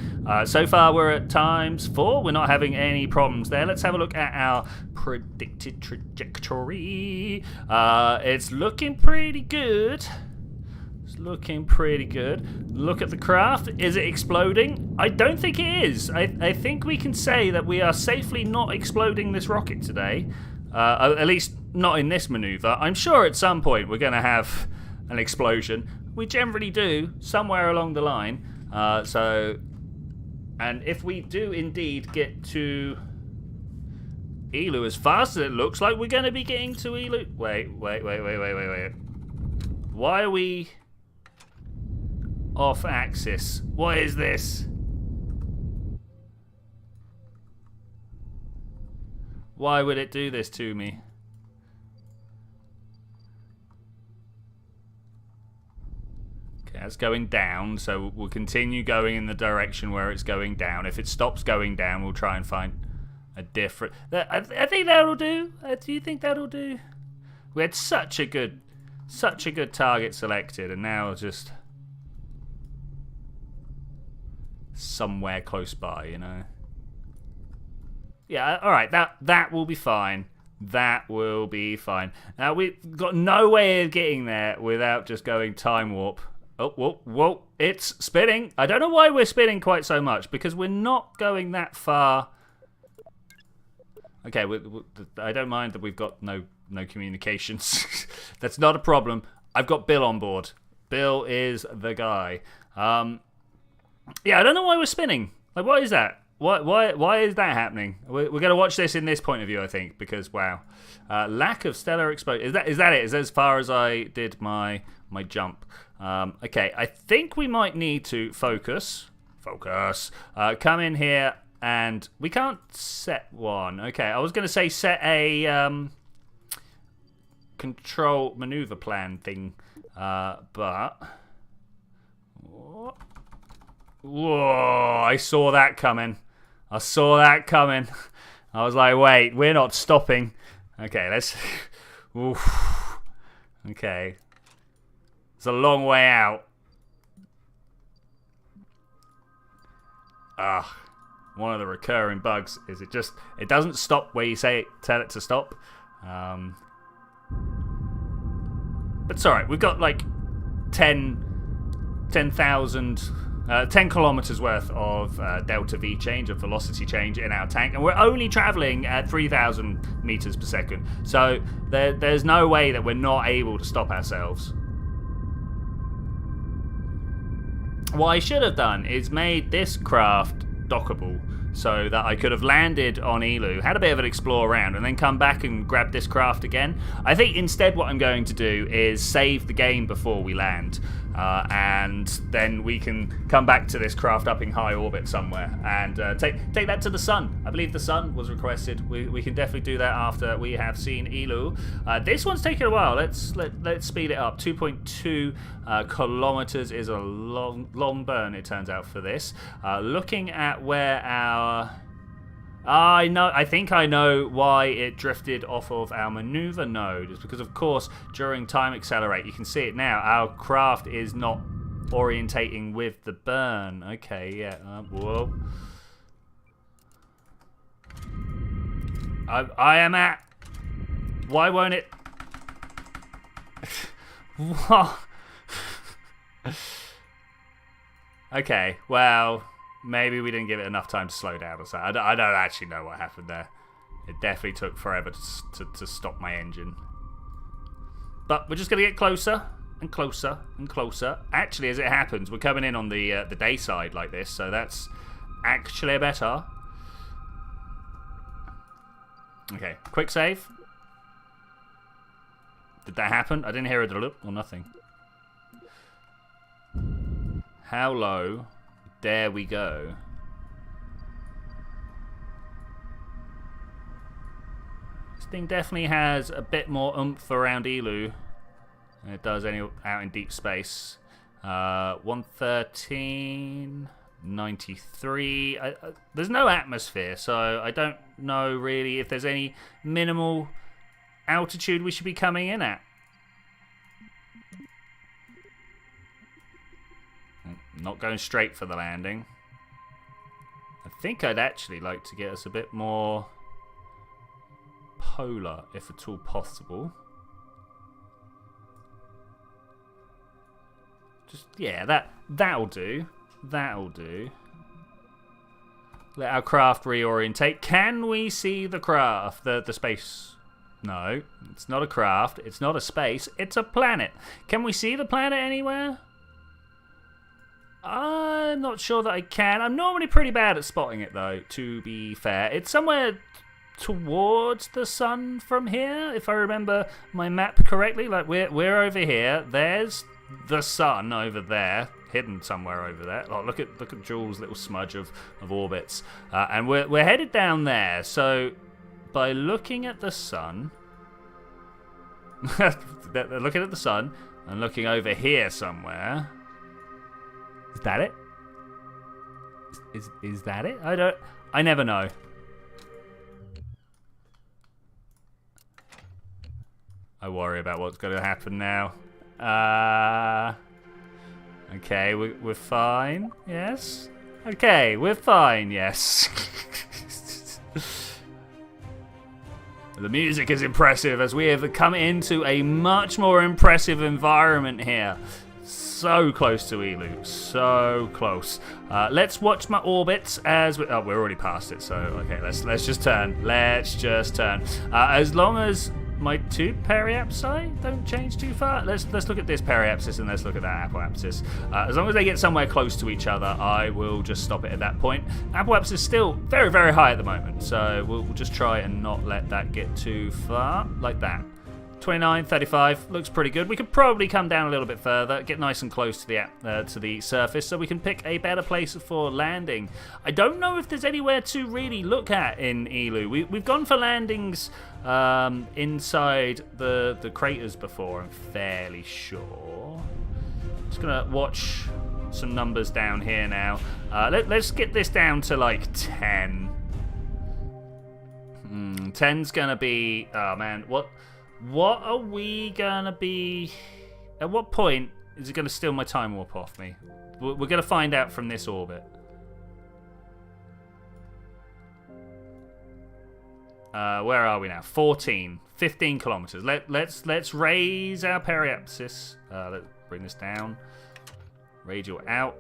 So far we're at times 4. We're not having any problems there. Let's have a look at our predicted trajectory. It's looking pretty good. Looking pretty good. Look at the craft. Is it exploding? I don't think it is. I think we can say that we are safely not exploding this rocket today. At least not in this maneuver. I'm sure at some point we're going to have an explosion. We generally do, somewhere along the line. And if we do indeed get to Elu as fast as it looks like we're going to be getting to Elu. Wait. Why are we off axis? What is this? Why would it do this to me? Okay, that's going down, so we'll continue going in the direction where it's going down. If it stops going down, we'll try and find a different... I think that'll do. Do you think that'll do? We had such a good target selected, and now just somewhere close by, you know. Yeah, all right. That will be fine. That will be fine. Now we've got no way of getting there without just going time warp. Oh, whoa! It's spinning. I don't know why we're spinning quite so much, because we're not going that far. Okay, I don't mind that we've got no communications. That's not a problem. I've got Bill on board. Bill is the guy. Yeah, I don't know why we're spinning. Like, what is that? Why is that happening? We're going to watch this in this point of view, I think, because wow, lack of stellar exposure. Is that it? Is that as far as I did my jump? Okay, I think we might need to focus. Come in here, and we can't set one. Okay, I was going to say set a control maneuver plan thing, but. Whoa, I saw that coming. I was like, wait, we're not stopping. Okay, let's... Oof. Okay. It's a long way out. One of the recurring bugs is it doesn't stop where you tell it to stop. But it's alright, we've got like 10 kilometers worth of delta V change, of velocity change in our tank, and we're only traveling at 3,000 meters per second. So there's no way that we're not able to stop ourselves. What I should have done is made this craft dockable so that I could have landed on Elu, had a bit of an explore around, and then come back and grab this craft again. I think instead what I'm going to do is save the game before we land, and then we can come back to this craft up in high orbit somewhere and take that to the sun. I believe the sun was requested. We can definitely do that after we have seen Elu. This one's taken a while. Let's speed it up. 2.2 kilometers is a long burn, it turns out, for this. Looking at where our I think I know why it drifted off of our maneuver node. It's because, of course, during time accelerate, you can see it now, our craft is not orientating with the burn. Okay, yeah. Whoa. I am at... Why won't it... What? Okay, well... Maybe we didn't give it enough time to slow down or something. I don't actually know what happened there. It definitely took forever to stop my engine. But we're just going to get closer and closer and closer. Actually, as it happens, we're coming in on the day side like this, so that's actually better. Okay, quick save. Did that happen? I didn't hear a loop or nothing. How low... There we go. This thing definitely has a bit more oomph around Elu than it does out in deep space. 113, 93. There's no atmosphere, so I don't know really if there's any minimal altitude we should be coming in at. Not going straight for the landing. I think I'd actually like to get us a bit more polar, if at all possible. Just, yeah, that'll do. That'll do. Let our craft reorientate. Can we see the craft? The space? No, it's not a craft. It's not a space. It's a planet. Can we see the planet anywhere? I'm not sure that I can. I'm normally pretty bad at spotting it, though, to be fair. It's somewhere towards the sun from here, if I remember my map correctly. Like we're over here. There's the sun over there, hidden somewhere over there. Oh, look at Jules' little smudge of orbits, and we're headed down there. So by looking at the sun, looking at the sun and looking over here somewhere, is that it? Is that it? I never know. I worry about what's going to happen now. Okay, we're fine. Yes. Okay, we're fine. Yes. The music is impressive as we have come into a much more impressive environment here. So close to Elu, so close. Let's watch my orbits as we're already past it. So okay, let's just turn. Let's just turn. As long as my two periapsi don't change too far. Let's look at this periapsis and let's look at that apoapsis. As long as they get somewhere close to each other, I will just stop it at that point. Apoapsis is still very, very high at the moment, so we'll just try and not let that get too far, like that. 29, 35, looks pretty good. We could probably come down a little bit further, get nice and close to the surface so we can pick a better place for landing. I don't know if there's anywhere to really look at in Elu. We've gone for landings inside the craters before, I'm fairly sure. Just gonna watch some numbers down here now. Let's get this down to like 10. 10's gonna be, oh man, what are we gonna be? At what point is it gonna steal my time warp off me? We're gonna find out from this orbit. Where are we now? 14, 15 kilometers. Let's raise our periapsis. Let's bring this down. Radial out.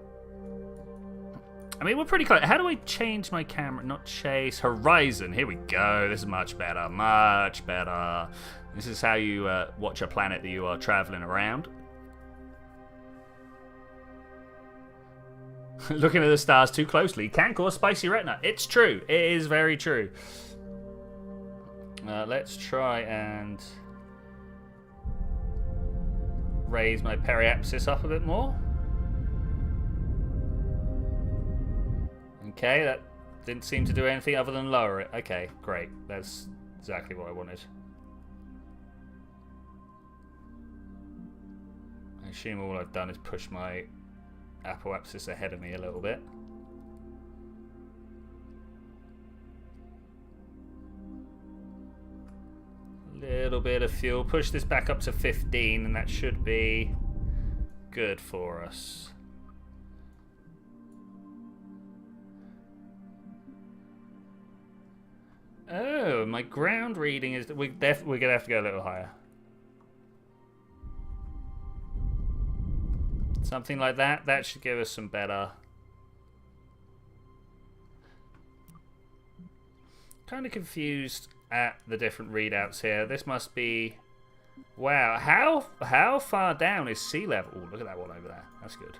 I mean, we're pretty close. How do I change my camera? Not chase. Horizon. Here we go. This is much better. Much better. This is how you watch a planet that you are traveling around. Looking at the stars too closely can cause spicy retina. It's true. It is very true. Let's try and raise my periapsis up a bit more. Okay, that didn't seem to do anything other than lower it. Okay, great. That's exactly what I wanted. I assume all I've done is push my apoapsis ahead of me a little bit. Little bit of fuel. Push this back up to 15 and that should be good for us. Oh, my ground reading is that we're gonna have to go a little higher. Something like that. That should give us some better. Kind of confused at the different readouts here. This must be. Wow, how far down is sea level? Oh, look at that one over there. That's good.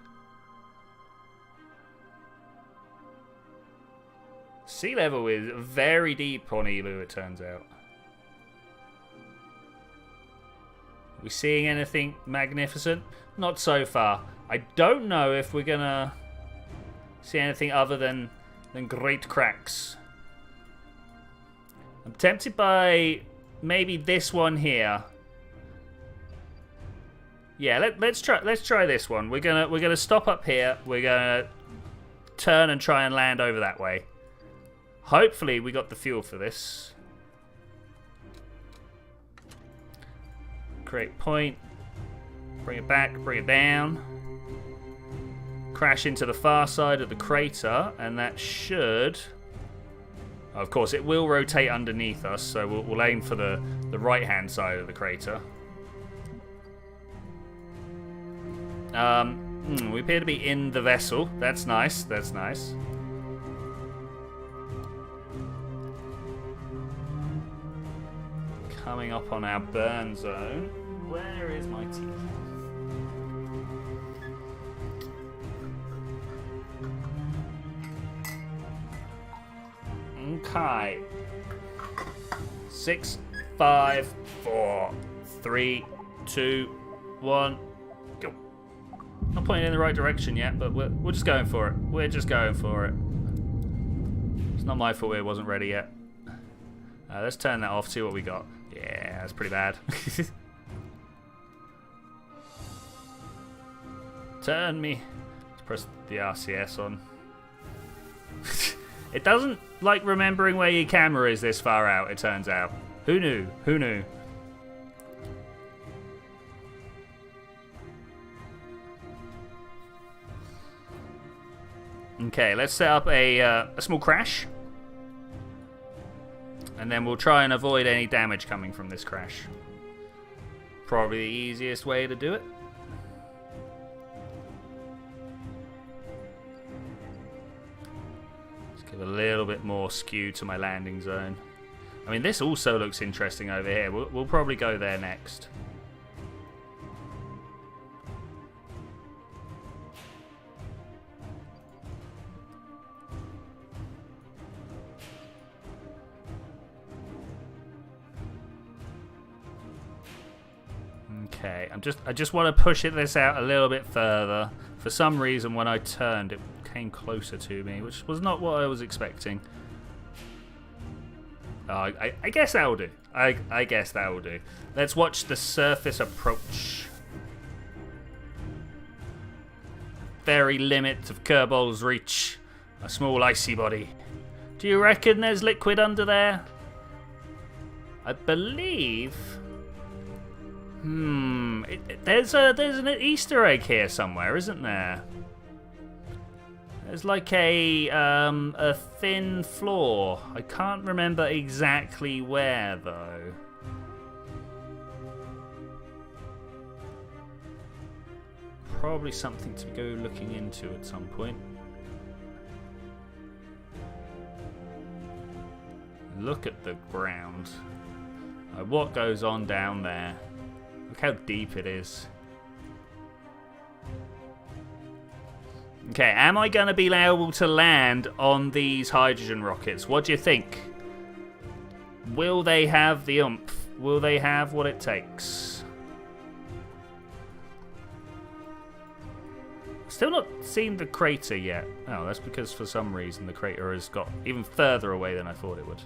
Sea level is very deep on Elu, it turns out. Are we seeing anything magnificent? Not so far. I don't know if we're gonna see anything other than great cracks. I'm tempted by maybe this one here. Yeah, let's try this one. We're gonna stop up here. We're gonna turn and try and land over that way. Hopefully we got the fuel for this. Create point. Bring it back, bring it down. Crash into the far side of the crater, and that should... Of course, it will rotate underneath us, so we'll aim for the right-hand side of the crater. We appear to be in the vessel. That's nice, that's nice. Coming up on our burn zone. Where is my teeth? Okay. 6, 5, 4, 3, 2, 1. Go. Not pointing in the right direction yet, but we're just going for it. We're just going for it. It's not my fault it wasn't ready yet. Let's turn that off, see what we got. Yeah, that's pretty bad. Turn me. Let's press the RCS on. It doesn't like remembering where your camera is this far out, it turns out. Who knew? Who knew? Okay, let's set up a small crash. And then we'll try and avoid any damage coming from this crash. Probably the easiest way to do it. Let's give a little bit more skew to my landing zone. I mean, this also looks interesting over here. We'll probably go there next. Okay, I just want to push this out a little bit further. For some reason, when I turned, it came closer to me, which was not what I was expecting. I guess that will do. I guess that will do. Let's watch the surface approach. Very limit of Kerbal's reach. A small icy body. Do you reckon there's liquid under there? I believe... There's an Easter egg here somewhere, isn't there? There's like a thin floor. I can't remember exactly where though. Probably something to go looking into at some point. Look at the ground. What goes on down there? Look how deep it is. Okay, am I going to be able to land on these hydrogen rockets? What do you think? Will they have the oomph? Will they have what it takes? Still not seen the crater yet. Oh, that's because for some reason the crater has got even further away than I thought it would.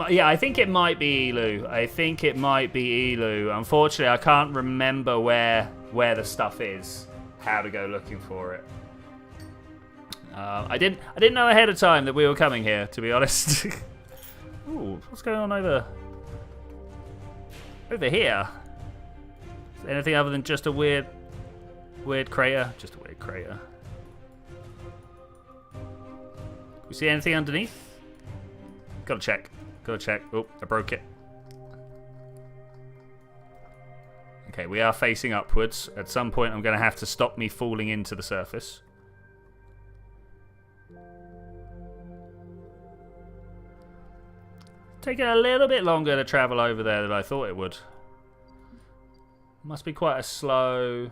Yeah, I think it might be Elu. I think it might be Elu. Unfortunately, I can't remember where the stuff is. How to go looking for it. I didn't know ahead of time that we were coming here, to be honest. Ooh, what's going on over here? Is anything other than just a weird crater? Just a weird crater. We see anything underneath? Gotta check. Gotta check. Oh, I broke it. Okay, we are facing upwards. At some point, I'm going to have to stop me falling into the surface. Taking a little bit longer to travel over there than I thought it would. Must be quite a slow...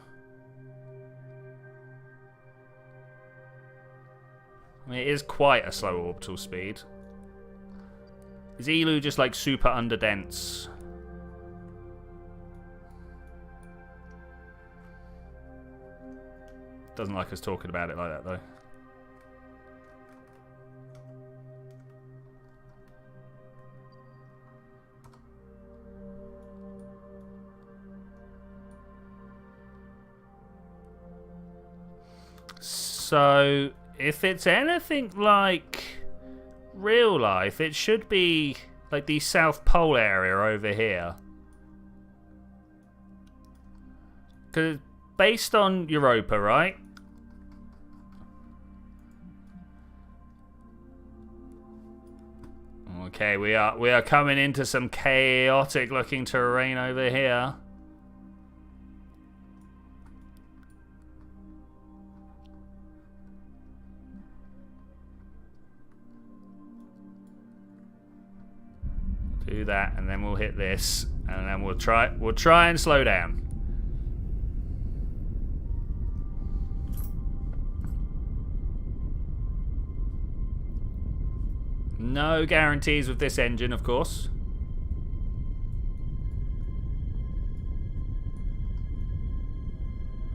I mean, it is quite a slow orbital speed. Is Elu just like super underdense? Doesn't like us talking about it like that though. So, if it's anything like real life, it should be like the South Pole area over here. Because based on Europa, right? Okay, we are coming into some chaotic looking terrain over here. Do that, and then we'll hit this, and then we'll try and slow down. No guarantees with this engine, of course.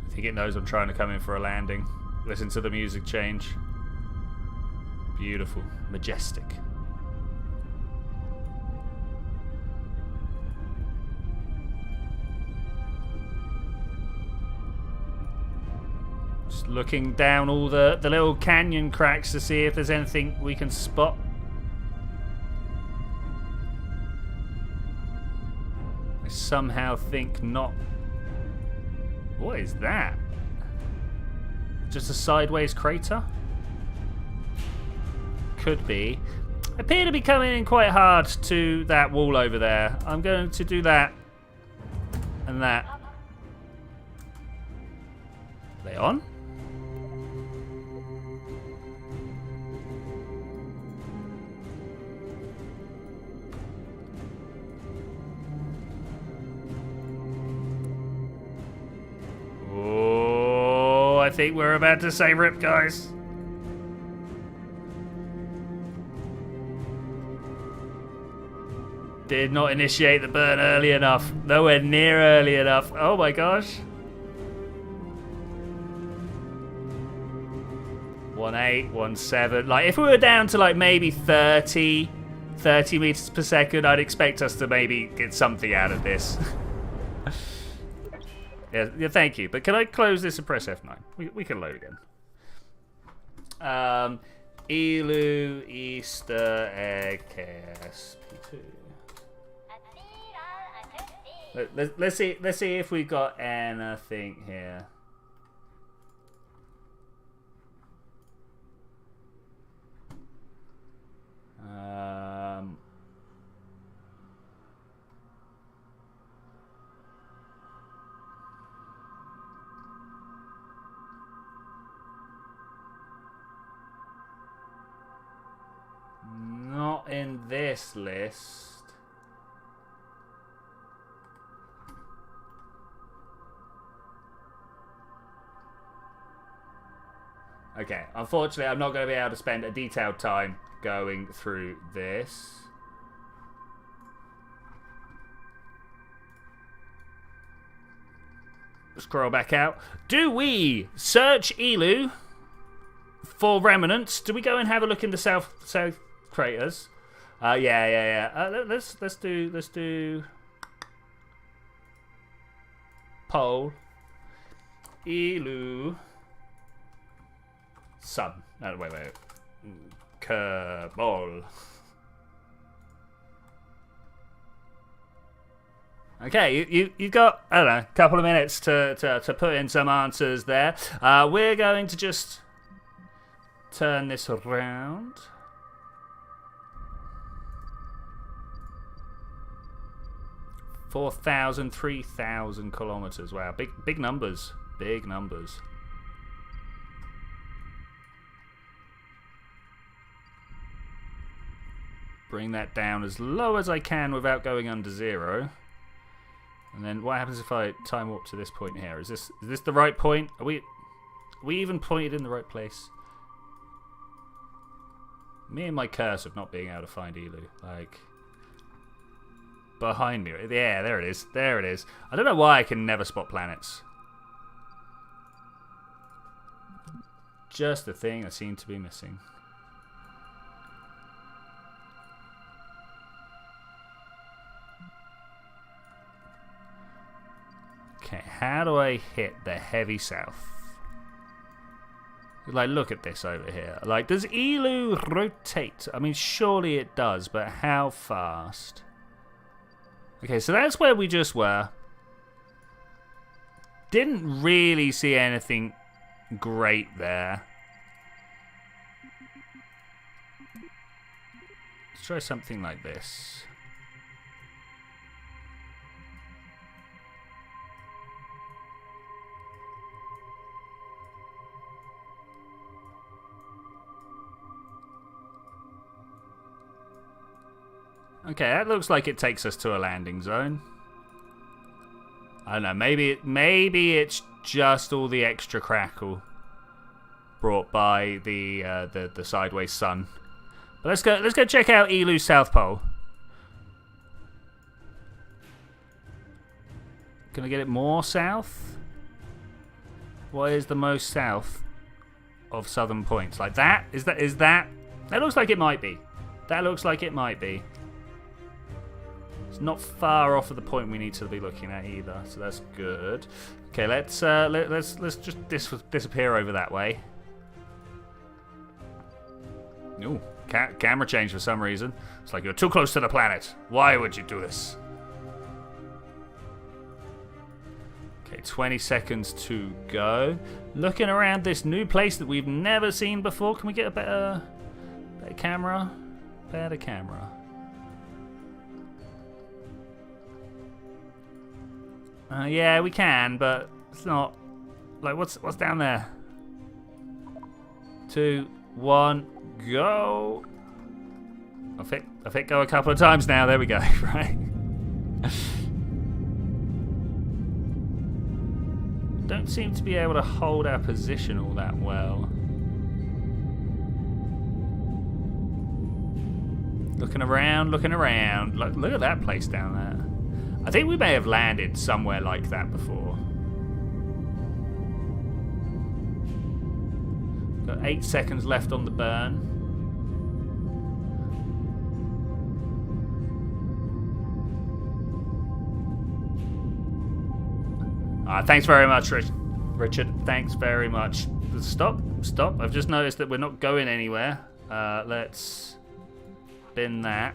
I think it knows I'm trying to come in for a landing. Listen to the music change. Beautiful. Majestic. Just looking down all the little canyon cracks to see if there's anything we can spot. I somehow think not. What is that? Just a sideways crater? Could be. I appear to be coming in quite hard to that wall over there. I'm going to do that and that. Are they on? I think we're about to say rip, guys. Did not initiate the burn early enough. Nowhere near early enough. Oh my gosh. 1.8, 1.7. Like, if we were down to like maybe 30 meters per second, I'd expect us to maybe get something out of this. Yeah, thank you. But can I close this and press F9? We can load again. Elu Easter egg KSP2. Let's see if we got anything here. Not in this list. Okay, unfortunately, I'm not going to be able to spend a detailed time going through this. Scroll back out. Do we search Elu for remnants? Do we go and have a look in the south craters? Yeah. Let's do poll Elu sun. No, wait. Kerbal. Okay, you've got, I don't know, a couple of minutes to put in some answers there. We're going to just turn this around. 4,000, 3,000 kilometers. Wow, big numbers. Big numbers. Bring that down as low as I can without going under 0. And then what happens if I time warp to this point here? Is this the right point? Are we even pointed in the right place? Me and my curse of not being able to find Elu. Like, behind me. Yeah, there it is. There it is. I don't know why I can never spot planets. Just the thing I seem to be missing. Okay, how do I hit the heavy south? Like, look at this over here. Like, does Elu rotate? I mean, surely it does, but how fast? Okay, so that's where we just were. Didn't really see anything great there. Let's try something like this. Okay, that looks like it takes us to a landing zone. I don't know, maybe it's just all the extra crackle brought by the sideways sun. But let's go check out Elu's South Pole. Can I get it more south? What is the most south of southern points? Like that? Is that? That looks like it might be. That looks like it might be. It's not far off of the point we need to be looking at either, so that's good. Okay, let's just disappear over that way. Ooh, camera change for some reason. It's like you're too close to the planet. Why would you do this? Okay, 20 seconds to go. Looking around this new place that we've never seen before. Can we get a better camera? Better camera. Yeah, we can, but it's not. Like, what's down there? 2, 1, go. I've hit go a couple of times now. There we go. Right. Don't seem to be able to hold our position all that well. Looking around, looking around. Look at that place down there. I think we may have landed somewhere like that before. Got 8 seconds left on the burn. Thanks very much, Richard. Thanks very much. Stop. I've just noticed that we're not going anywhere. Let's bin that.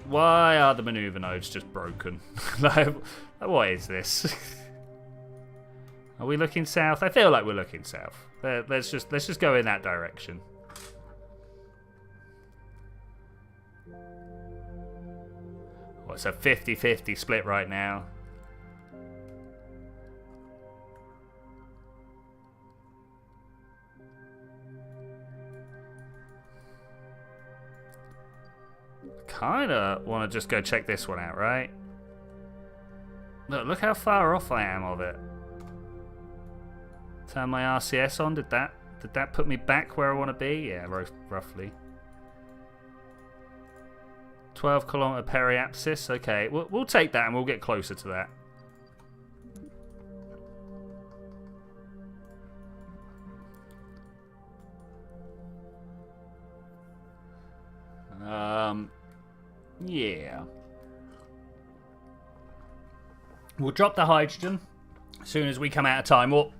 Why are the maneuver nodes just broken? Like, what is this? Are we looking south? I feel like we're looking south. Let's just go in that direction. Well, it's a 50-50 split right now. Kinda want to just go check this one out, right? Look how far off I am of it. Turn my RCS on. Did that put me back where I want to be? Yeah, roughly. 12-kilometer periapsis. Okay, we'll take that and we'll get closer to that. Yeah. We'll drop the hydrogen as soon as we come out of time warp,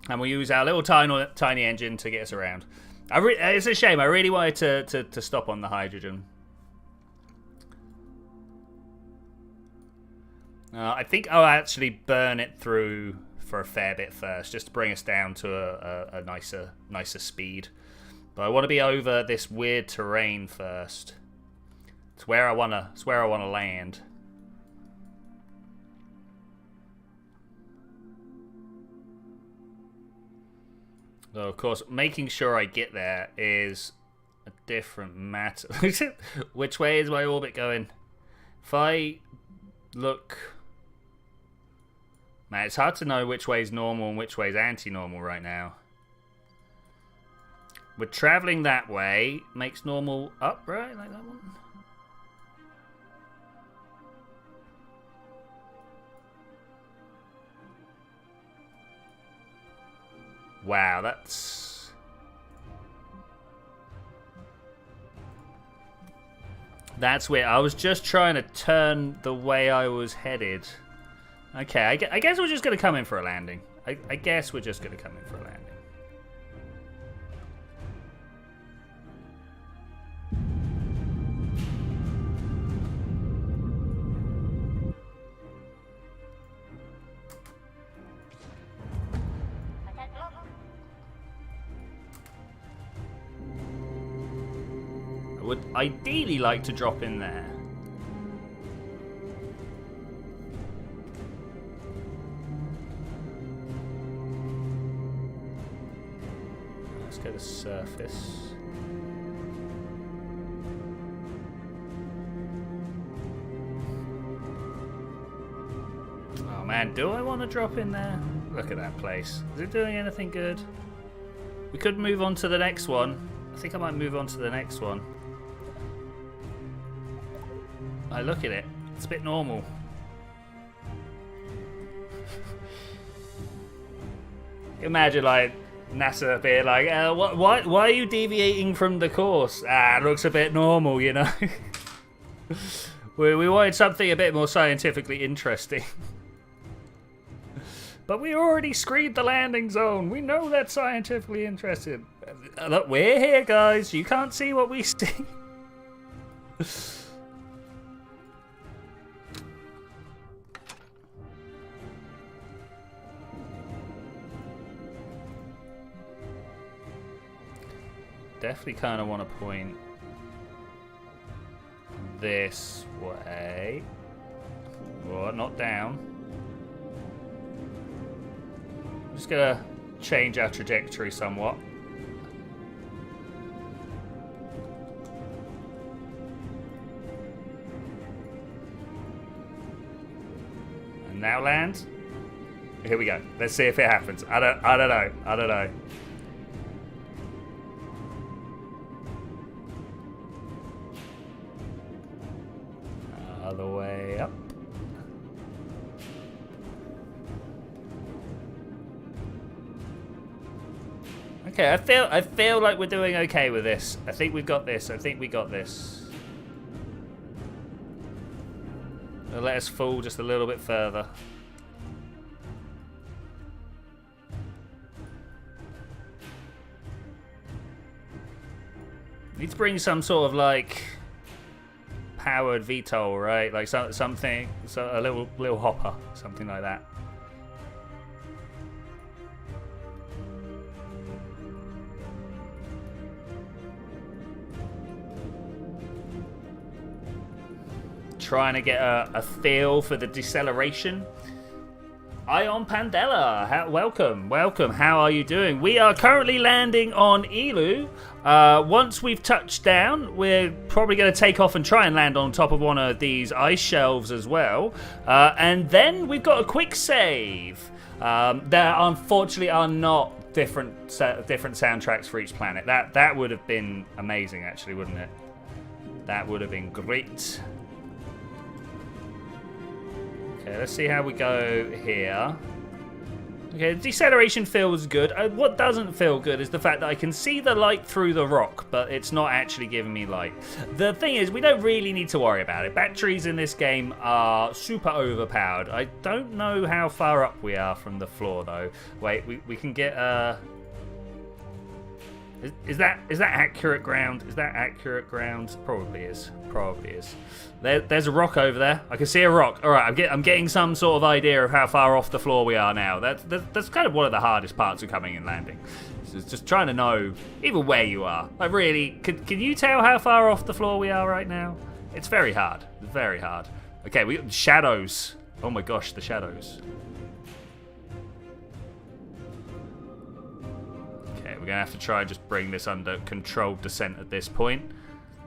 and we'll use our little tiny engine to get us around. It's a shame. I really wanted to stop on the hydrogen. I think I'll actually burn it through for a fair bit first, just to bring us down to a nicer speed. But I want to be over this weird terrain first. It's where I wanna land. Though, of course, making sure I get there is a different matter. Which way is my orbit going? If I look... Man, it's hard to know which way is normal and which way is anti-normal right now. We're traveling that way. Makes normal up, right? Like that one? Wow, that's weird. I was just trying to turn the way I was headed. Okay, I guess we're just going to come in for a landing. I guess we're just going to come in for a landing. I would ideally like to drop in there. Let's go to surface. Oh man, do I want to drop in there? Look at that place. Is it doing anything good? We could move on to the next one. I think I might move on to the next one. I look at it. It's a bit normal. Imagine like NASA being like, why are you deviating from the course? It looks a bit normal, you know. we wanted something a bit more scientifically interesting. But we already screened the landing zone. We know that's scientifically interesting. Look, we're here, guys. You can't see what we see. Definitely kind of want to point this way. Well, not down. I'm just going to change our trajectory somewhat. And now land. Here we go. Let's see if it happens. I don't know. Other way up. Okay, I feel like we're doing okay with this. I think we've got this. It'll let us fall just a little bit further. Need to bring some sort of like powered VTOL, right? Like something, a little hopper, something like that. Trying to get a feel for the deceleration. Ion Pandela, welcome. How are you doing? We are currently landing on Elu. Once we've touched down, we're probably going to take off and try and land on top of one of these ice shelves as well. And then we've got a quick save. There unfortunately are not different soundtracks for each planet. That would have been amazing, actually, wouldn't it? That would have been great. Okay, let's see how we go here. Okay, deceleration feels good. What doesn't feel good is the fact that I can see the light through the rock, but it's not actually giving me light. The thing is, we don't really need to worry about it. Batteries in this game are super overpowered. I don't know how far up we are from the floor, though. Wait, we can get... Is that accurate ground? Is that accurate ground? Probably is. There's a rock over there. I can see a rock. All right, I'm getting some sort of idea of how far off the floor we are now. That's kind of one of the hardest parts of coming and landing. It's just trying to know even where you are. Like really, can you tell how far off the floor we are right now? It's very hard. It's very hard. Okay, we got shadows. Oh my gosh, the shadows. Okay, we're gonna have to try and just bring this under controlled descent at this point.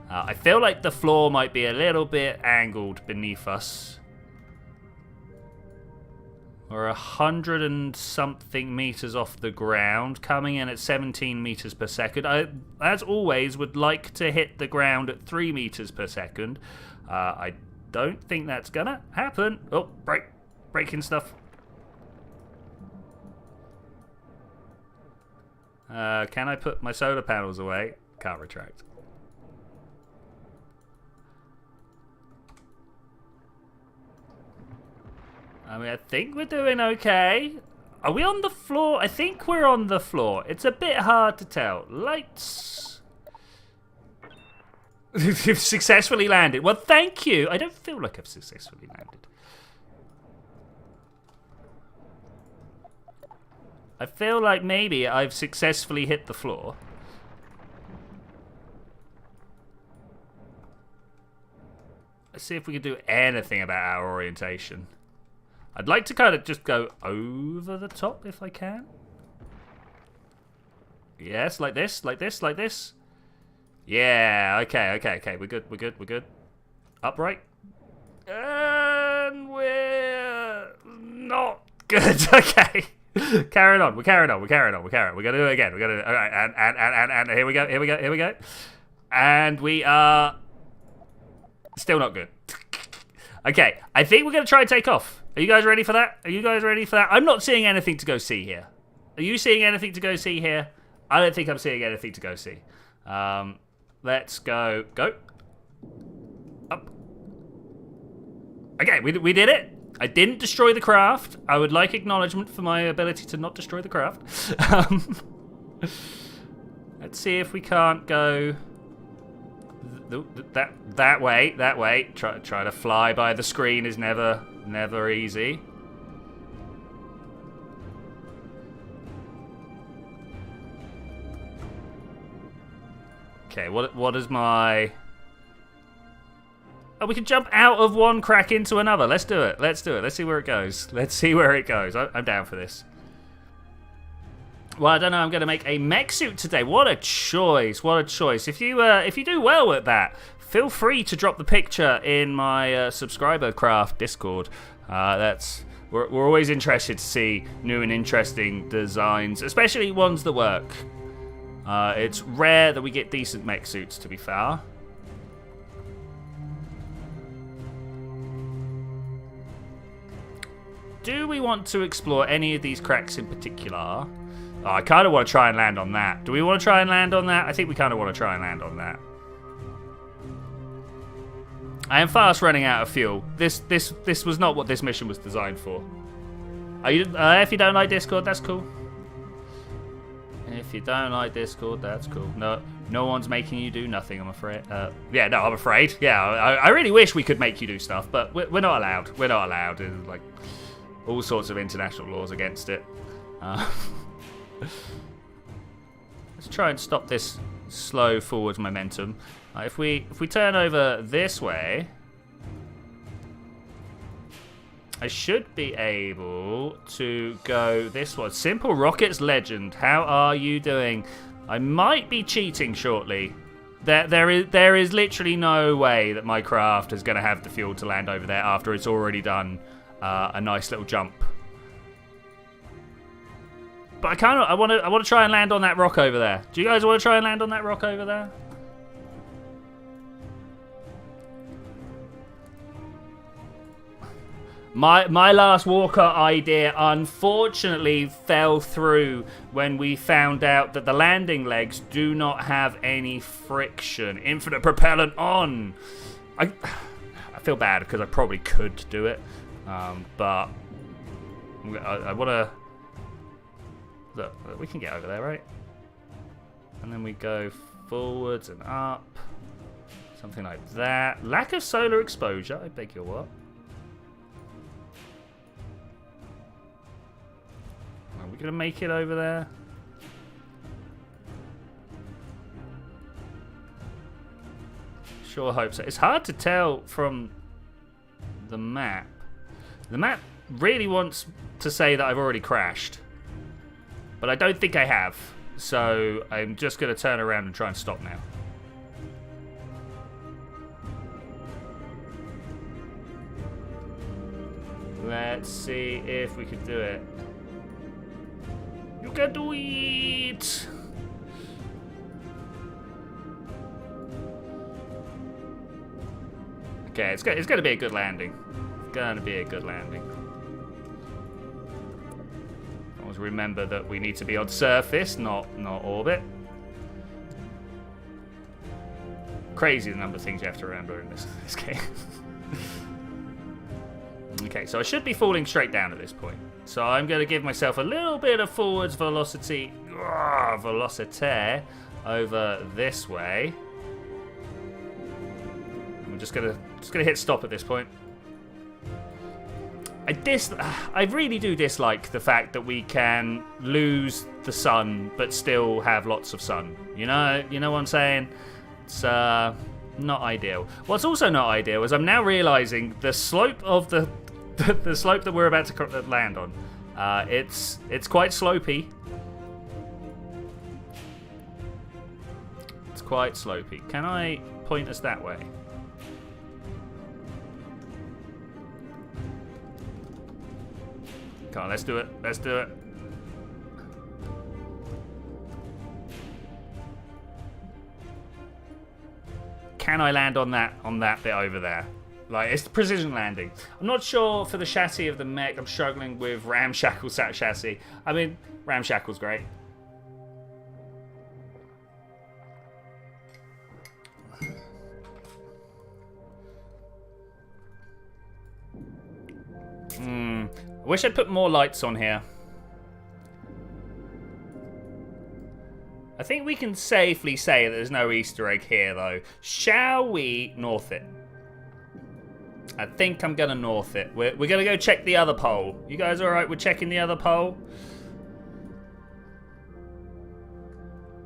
I feel like the floor might be a little bit angled beneath us. We're 100 and something meters off the ground, coming in at 17 meters per second. I, as always, would like to hit the ground at 3 meters per second. I don't think that's gonna happen. Oh, breaking stuff. Can I put my solar panels away? Can't retract. I mean, I think we're doing okay. Are we on the floor? I think we're on the floor. It's a bit hard to tell. Lights. You've successfully landed. Well, thank you. I don't feel like I've successfully landed. I feel like maybe I've successfully hit the floor. Let's see if we can do anything about our orientation. I'd like to kind of just go over the top if I can. Yes, like this, like this, like this. Yeah, okay. We're good. Upright. And we're not good. Okay. Carrying on. We're carrying on. We're gonna do it again. We're gonna. All right. And here we go. Here we go. And we are still not good. Okay. I think we're gonna try and take off. Are you guys ready for that? I'm not seeing anything to go see here. Are you seeing anything to go see here? I don't think I'm seeing anything to go see. Let's go. Go. Up. Okay, we did it. I didn't destroy the craft. I would like acknowledgement for my ability to not destroy the craft. Let's see if we can't go that way. Try to fly by the screen is never easy. Okay, what is my... Oh, we can jump out of one crack into another. Let's do it. Let's see where it goes. I'm down for this. Well, I don't know. I'm going to make a mech suit today. What a choice. If you do well at that, feel free to drop the picture in my subscriber craft Discord. We're always interested to see new and interesting designs, especially ones that work. It's rare that we get decent mech suits, to be fair. Do we want to explore any of these cracks in particular? Oh, I kind of want to try and land on that. Do we want to try and land on that? I think we kind of want to try and land on that. I am fast running out of fuel. This was not what this mission was designed for. If you don't like Discord, that's cool. If you don't like Discord, that's cool. No one's making you do nothing, I'm afraid. Yeah, no, I'm afraid. Yeah, I really wish we could make you do stuff, but we're not allowed. We're not allowed. There's, like, all sorts of international laws against it. Let's try and stop this slow forward momentum. If we turn over this way, I should be able to go this way. Simple Rockets Legend, how are you doing? I might be cheating shortly. There is literally no way that my craft is going to have the fuel to land over there after it's already done a nice little jump. But I want to try and land on that rock over there. Do you guys want to try and land on that rock over there? My last Walker idea unfortunately fell through when we found out that the landing legs do not have any friction. Infinite propellant on. I feel bad because I probably could do it, but I want to. Look, we can get over there, right? And then we go forwards and up, something like that. Lack of solar exposure. I beg your what? Are we going to make it over there? Sure hope so. It's hard to tell from the map. The map really wants to say that I've already crashed. But I don't think I have. So I'm just going to turn around and try and stop now. Let's see if we can do it. You can do it! Okay, it's going to be a good landing. It's going to be a good landing. Always remember that we need to be on surface, not orbit. Crazy the number of things you have to remember in this game. Okay, so I should be falling straight down at this point. So I'm going to give myself a little bit of forwards velocity, velocity over this way. I'm just gonna hit stop at this point. I really do dislike the fact that we can lose the sun but still have lots of sun. You know what I'm saying? It's not ideal. What's also not ideal is I'm now realizing the slope of the slope that we're about to land on. It's quite slopey. It's quite slopey. Can I point us that way? Come on, let's do it. Let's do it. can I land on that bit over there? Like, it's the precision landing. I'm not sure for the chassis of the mech. I'm struggling with ramshackle chassis. I mean, ramshackle's great. I wish I'd put more lights on here. I think we can safely say that there's no Easter egg here, though. Shall we north it? I think I'm going to north it. We're going to go check the other pole. You guys all right with checking the other pole?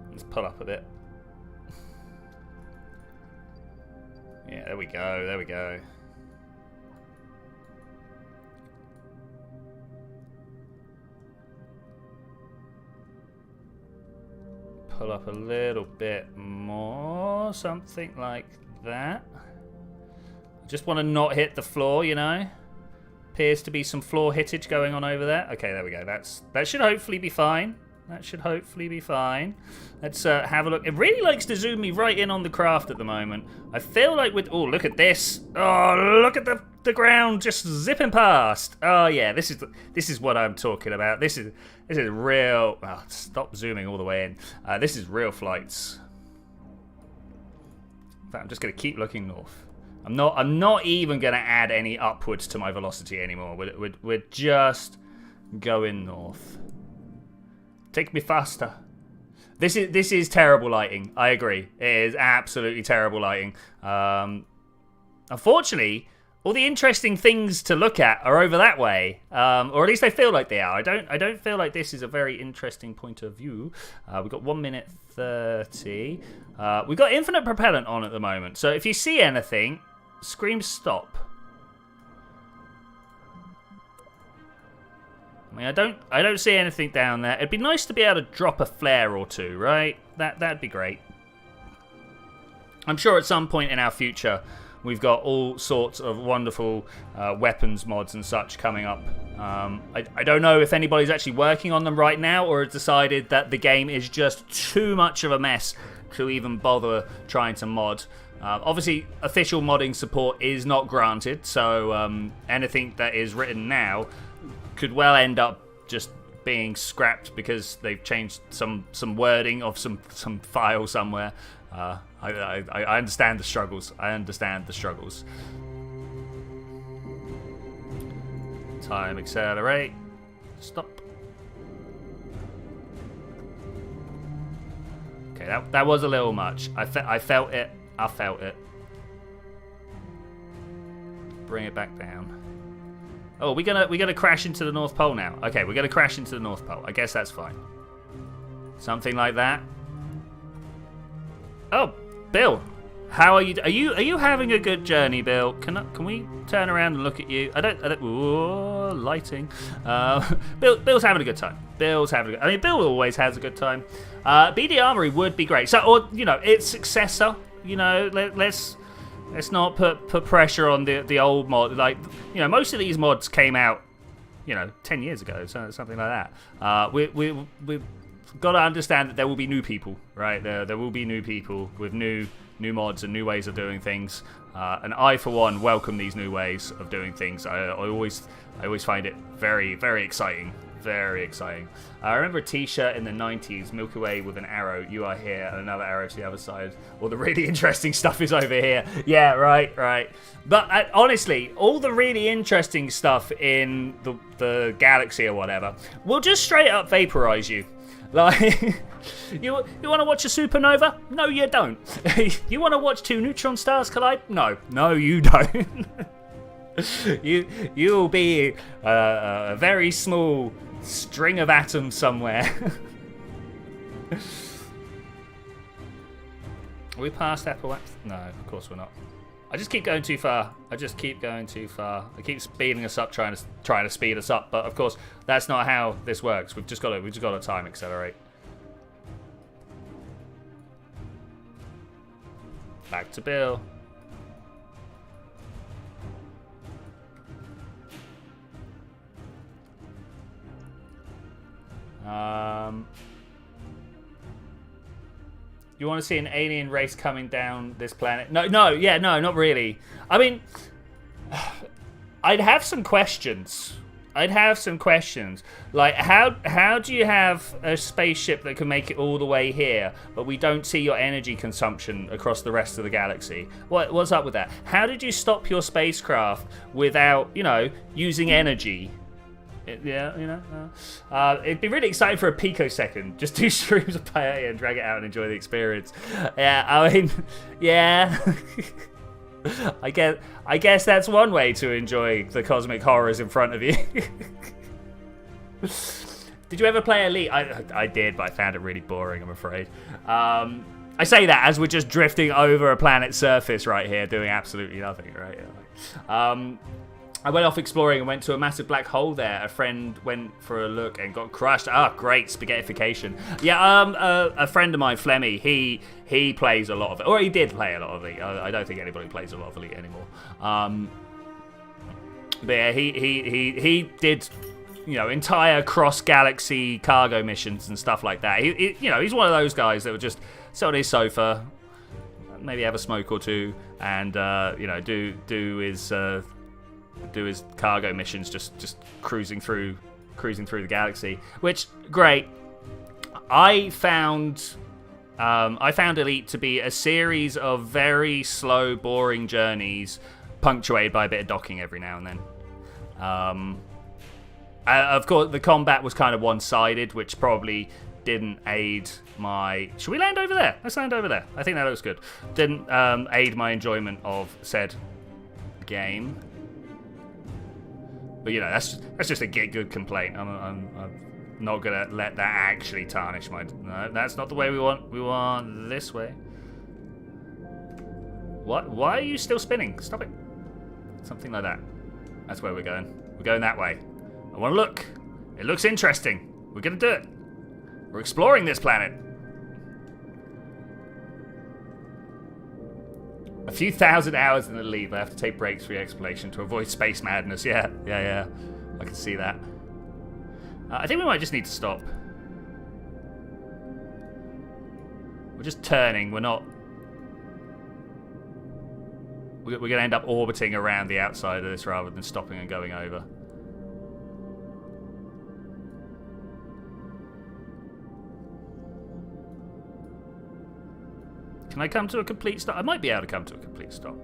Let's pull up a bit. Yeah, there we go. There we go. Pull up a little bit more. Something like that. Just want to not hit the floor, you know. Appears to be some floor hittage going on over there. Okay, there we go. That should hopefully be fine. That should hopefully be fine. Let's have a look. It really likes to zoom me right in on the craft at the moment. I feel like with... Oh, look at this. Oh, look at the ground just zipping past. Oh, yeah, this is what I'm talking about. This is real... Oh, stop zooming all the way in. This is real flights. In fact, I'm just going to keep looking north. I'm not even going to add any upwards to my velocity anymore. We're just going north. Take me faster. This is terrible lighting. I agree. It is absolutely terrible lighting. Unfortunately, all the interesting things to look at are over that way, or at least I feel like they are. I don't feel like this is a very interesting point of view. We've got 1 minute 30. We've got infinite propellant on at the moment. So if you see anything, scream stop. I mean, I don't see anything down there. It'd be nice to be able to drop a flare or two, right? That'd be great. I'm sure at some point in our future we've got all sorts of wonderful weapons mods and such coming up. I don't know if anybody's actually working on them right now or has decided that the game is just too much of a mess to even bother trying to mod. Obviously, official modding support is not granted, so anything that is written now could well end up just being scrapped because they've changed some wording of some file somewhere. I understand the struggles. I understand the struggles. Time accelerate. Stop. Okay, that was a little much. I felt it. I felt it. Bring it back down. Oh, we're gonna crash into the North Pole now. Okay, we're gonna crash into the North Pole. I guess that's fine. Something like that. Oh, Bill, how are you? Are you having a good journey, Bill? Can we turn around and look at you? I don't. Ooh, lighting. Bill's having a good time. I mean, Bill always has a good time. BD Armory would be great. So, or you know, its successor. You know, let's not put pressure on the old mod. Like, you know, most of these mods came out, you know, 10 years ago, something like that. We've got to understand that there will be new people, right? There will be new people with new mods and new ways of doing things. And I, for one, welcome these new ways of doing things. I always find it very, very exciting. Very exciting. I remember a t-shirt in the 90s, Milky Way with an arrow, you are here, and another arrow to the other side. All the really interesting stuff is over here. Yeah, right. But honestly, all the really interesting stuff in the galaxy or whatever will just straight up vaporize you. Like, you want to watch a supernova? No, you don't. You want to watch two neutron stars collide? No, you don't. You'll be a very small string of atoms somewhere. Are we past Appalachia? No, of course we're not. I just keep going too far. I keep speeding us up, trying to speed us up, but of course that's not how this works. We've just got to time accelerate. Back to Bill. You want to see an alien race coming down this planet? No, not really. I mean, I'd have some questions. Like, how do you have a spaceship that can make it all the way here, but we don't see your energy consumption across the rest of the galaxy? What's up with that? How did you stop your spacecraft without, using energy? Yeah, it'd be really exciting for a picosecond. Just do streams of paella and drag it out and enjoy the experience. Yeah, I mean, yeah. I guess that's one way to enjoy the cosmic horrors in front of you. Did you ever play Elite? I did, but I found it really boring, I'm afraid. I say that as we're just drifting over a planet's surface right here, doing absolutely nothing, right? I went off exploring and went to a massive black hole there. A friend went for a look and got crushed. Ah, great, spaghettification. Yeah, a friend of mine, Flemmy, he plays a lot of it. Or he did play a lot of Elite. I don't think anybody plays a lot of Elite anymore. But yeah, he did, entire cross-galaxy cargo missions and stuff like that. He's one of those guys that would just sit on his sofa, maybe have a smoke or two, and do his cargo missions, just cruising through the galaxy, which great. I found Elite to be a series of very slow, boring journeys, punctuated by a bit of docking every now and then. Of course, the combat was kind of one-sided, which probably didn't aid my... Should we land over there? Let's land over there. I think that looks good. Didn't aid my enjoyment of said game. But that's just a get good complaint. I'm not gonna let that actually tarnish my. No, that's not the way we want. We want this way. What? Why are you still spinning? Stop it. Something like that. That's where we're going. We're going that way. I want to look. It looks interesting. We're gonna do it. We're exploring this planet. A few thousand hours in the lead. I have to take breaks for the exploration to avoid space madness. Yeah. I can see that. I think we might just need to stop. We're just turning. We're not... We're going to end up orbiting around the outside of this rather than stopping and going over. Can I come to a complete stop? I might be able to come to a complete stop.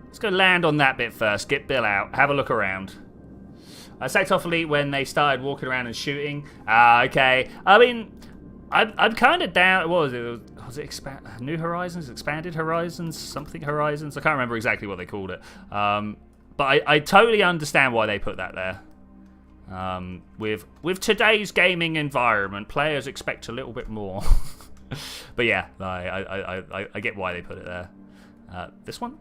Let's go land on that bit first. Get Bill out. Have a look around. I sacked off Elite when they started walking around and shooting. Okay. I mean, I'm kind of down. What was it? Was it New Horizons? Expanded Horizons? Something Horizons? I can't remember exactly what they called it. But I totally understand why they put that there. With today's gaming environment, players expect a little bit more. But yeah, I get why they put it there. This one?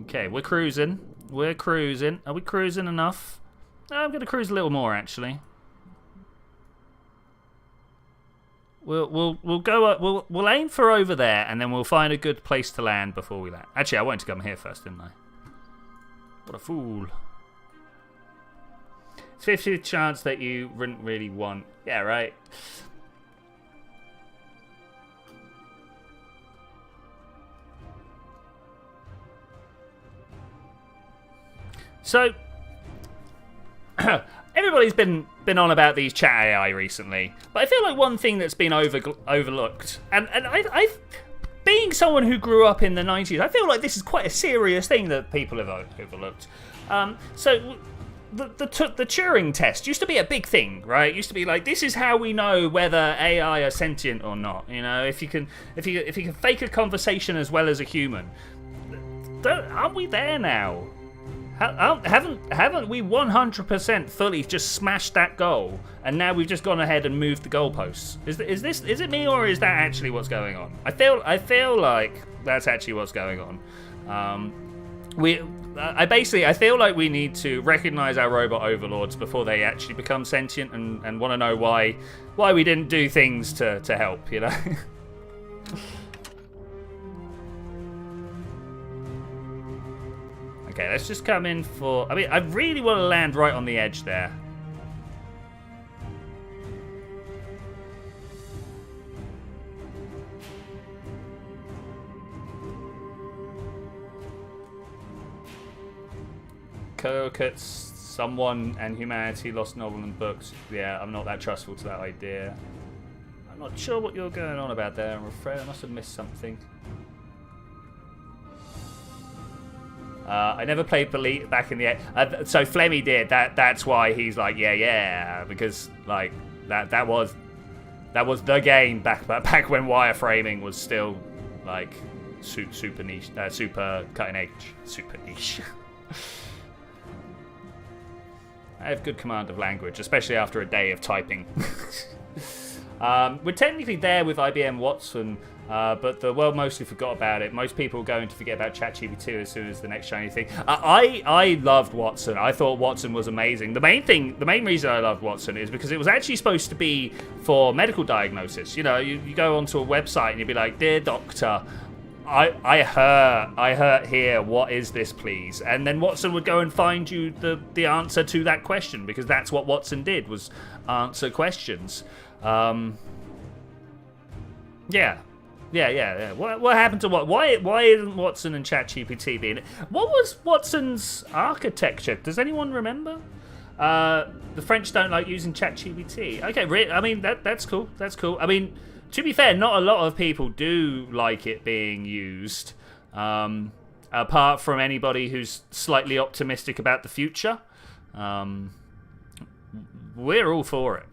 Okay, we're cruising. We're cruising. Are we cruising enough? I'm going to cruise a little more, actually. We'll go up. We'll aim for over there, and then we'll find a good place to land before we land. Actually, I wanted to come here first, didn't I? What a fool. It's 50% chance that you wouldn't really want. Yeah, right. So, everybody's been on about these chat AI recently, but I feel like one thing that's been overlooked, and I've being someone who grew up in the 90s, I feel like this is quite a serious thing that people have overlooked. So, the Turing test used to be a big thing, right? It used to be like, this is how we know whether AI are sentient or not. You know, if you can fake a conversation as well as a human. Aren't we there now? Haven't we 100% fully just smashed that goal, and now we've just gone ahead and moved the goalposts? Is it me, or is that actually what's going on? I feel like that's actually what's going on. I feel like we need to recognize our robot overlords before they actually become sentient, and want to know why we didn't do things to help, you know. Okay, let's just come in for... I mean, I really want to land right on the edge there. Kirkut's Someone and Humanity, Lost Novel and Books. Yeah, I'm not that trustful to that idea. I'm not sure what you're going on about there, I'm afraid. I must have missed something. I never played Belite back in the... so Flemmy did. That's why he's like, yeah, because like that was the game back when wireframing was still like super niche, super cutting edge, super niche. I have good command of language, especially after a day of typing. We're technically there with IBM Watson, but the world mostly forgot about it. Most people are going to forget about ChatGPT as soon as the next shiny thing. I loved Watson. I thought Watson was amazing. The main reason I loved Watson is because it was actually supposed to be for medical diagnosis. You know, you go onto a website and you'd be like, "Dear doctor, I hurt here. What is this, please?" And then Watson would go and find you the answer to that question, because that's what Watson did, was answer questions. Yeah. What happened to what? Why isn't Watson and ChatGPT being? What was Watson's architecture? Does anyone remember? The French don't like using ChatGPT. Okay, I mean that's cool. That's cool. I mean, to be fair, not a lot of people do like it being used, apart from anybody who's slightly optimistic about the future. We're all for it.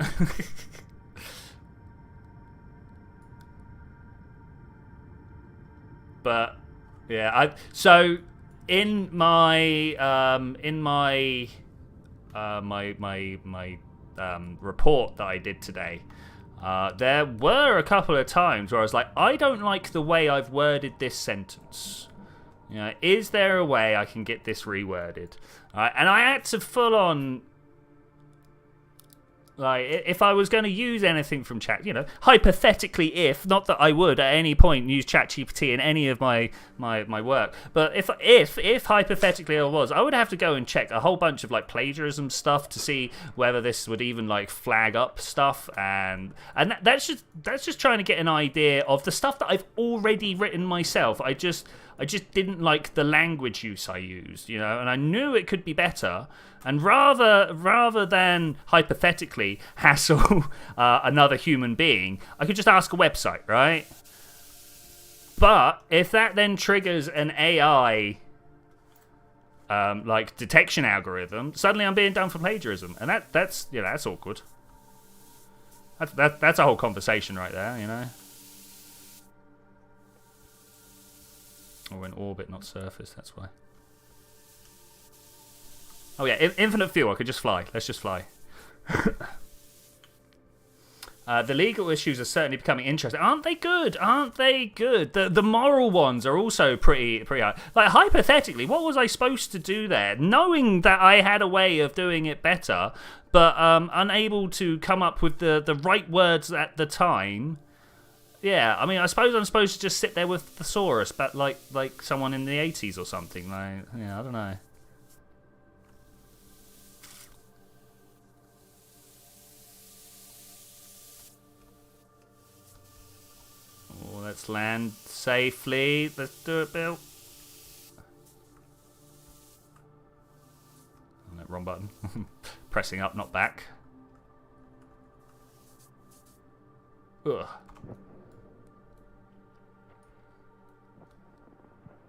But yeah, so in my report that I did today, there were a couple of times where I was like, I don't like the way I've worded this sentence. You know, is there a way I can get this reworded? And I had to full on, like, if I was going to use anything from Chat, you know, hypothetically, if, not that I would at any point use ChatGPT in any of my work, but if hypothetically I would have to go and check a whole bunch of like plagiarism stuff to see whether this would even like flag up stuff, and that's just trying to get an idea of the stuff that I've already written myself. I just didn't like the language use I used, you know, and I knew it could be better. And rather than hypothetically hassle another human being, I could just ask a website, right? But if that then triggers an AI like detection algorithm, suddenly I'm being done for plagiarism, and that's awkward. That's a whole conversation right there, you know. Or in orbit, not surface. That's why. Oh yeah, infinite fuel. I could just fly. Let's just fly. The legal issues are certainly becoming interesting. Aren't they good? Aren't they good? The moral ones are also pretty high. Like, hypothetically, what was I supposed to do there? Knowing that I had a way of doing it better, but unable to come up with the right words at the time. Yeah, I mean, I suppose I'm supposed to just sit there with thesaurus, but like someone in the 80s or something. Like, yeah, I don't know. Oh, let's land safely. Let's do it, Bill. Oh, no, wrong button. Pressing up, not back. Ugh.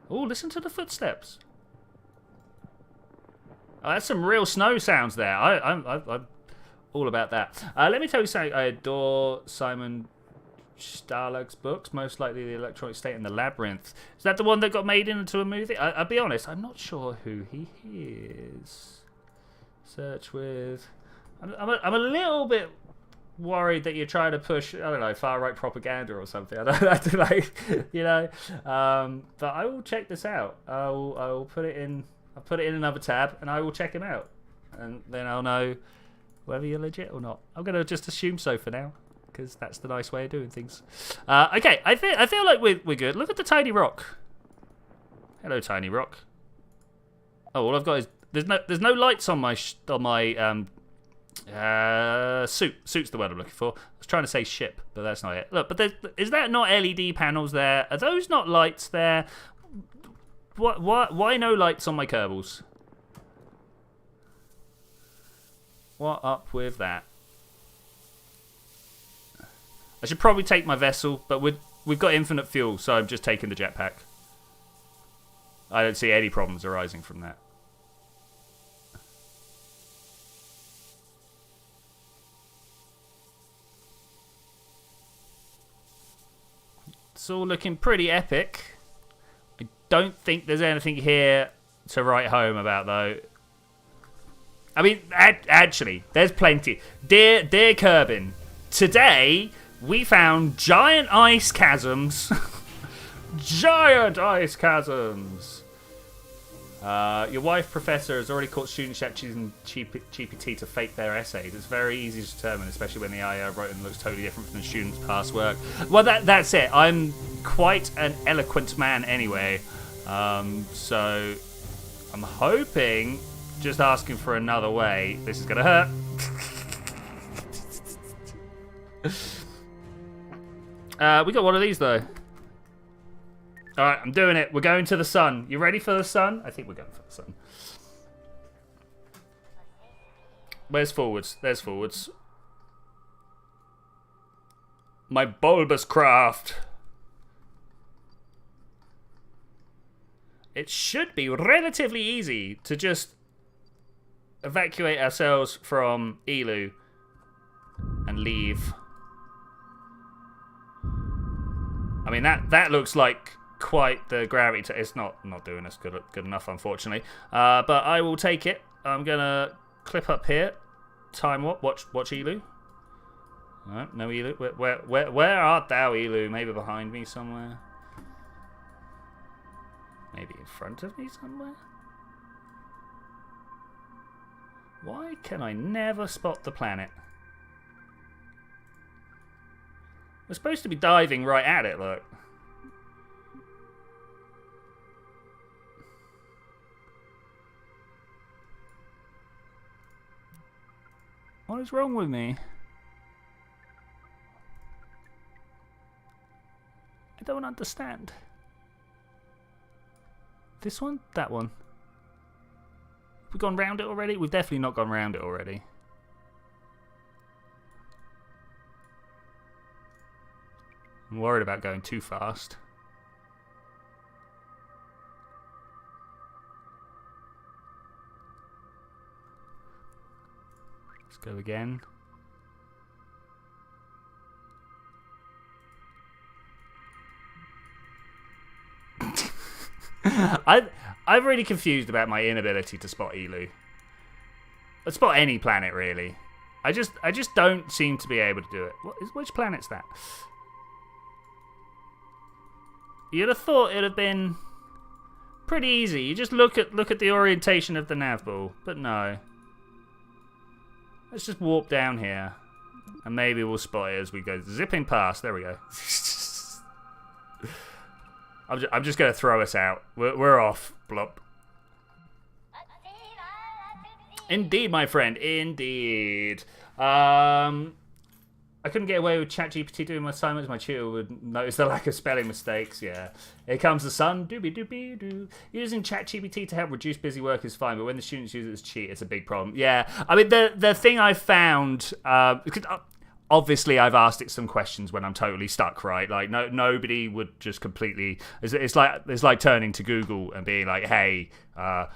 Oh, listen to the footsteps. Oh, that's some real snow sounds there. I'm all about that. Let me tell you something. I adore Simon Starlag's books, most likely The Electronic State and The Labyrinth. Is that the one that got made into a movie? I'll be honest, I'm not sure who he is. Search with... I'm a little bit worried that you're trying to push, I don't know, far-right propaganda or something. I don't like, you know. But I will check this out. I will put it in... I'll put it in another tab, and I will check him out. And then I'll know whether you're legit or not. I'm going to just assume so for now, because that's the nice way of doing things. Okay, I feel like we're good. Look at the tiny rock. Hello, tiny rock. Oh, all I've got is there's no lights on my suit's the word I'm looking for. I was trying to say ship, but that's not it. Look, but is that not LED panels there? Are those not lights there? Why no lights on my Kerbals? What up with that? I should probably take my vessel, but we've got infinite fuel, so I'm just taking the jetpack. I don't see any problems arising from that. It's all looking pretty epic. I don't think there's anything here to write home about, though. I mean, actually, there's plenty. Dear Kerbin, today we found giant ice chasms. Giant ice chasms. Your wife, Professor, has already caught students using GPT to fake their essays. It's very easy to determine, especially when the AI writing looks totally different from the students' past work. Well, that's it. I'm quite an eloquent man anyway. So I'm hoping, just asking for another way, this is going to hurt. We got one of these, though. Alright, I'm doing it. We're going to the sun. You ready for the sun? I think we're going for the sun. Where's forwards? There's forwards. My bulbous craft. It should be relatively easy to just evacuate ourselves from Elu and leave. I mean, that looks like quite the gravity. It's not doing us good enough, unfortunately. But I will take it. I'm gonna clip up here. Time what? Watch Elu. No Elu. Where art thou, Elu? Maybe behind me somewhere. Maybe in front of me somewhere. Why can I never spot the planet? We're supposed to be diving right at it, look. What is wrong with me? I don't understand. This one? That one? Have we gone round it already? We've definitely not gone round it already. I'm worried about going too fast. Let's go again. I'm really confused about my inability to spot Elu. Or spot any planet, really. I just don't seem to be able to do it. Which planet's that? You'd have thought it'd have been pretty easy. You just look at the orientation of the nav ball, but no. Let's just warp down here, and maybe we'll spot it as we go zipping past. There we go. I'm just going to throw us out. We're off. Blop. Indeed, my friend. Indeed. I couldn't get away with ChatGPT doing my assignments. My tutor would notice the lack of spelling mistakes. Yeah. Here comes the sun. Doobie-doobie-doo. Using ChatGPT to help reduce busy work is fine, but when the students use it as cheat, it's a big problem. Yeah. I mean, the thing I found... obviously, I've asked it some questions when I'm totally stuck, right? Like, nobody would just completely... It's like turning to Google and being like, hey, I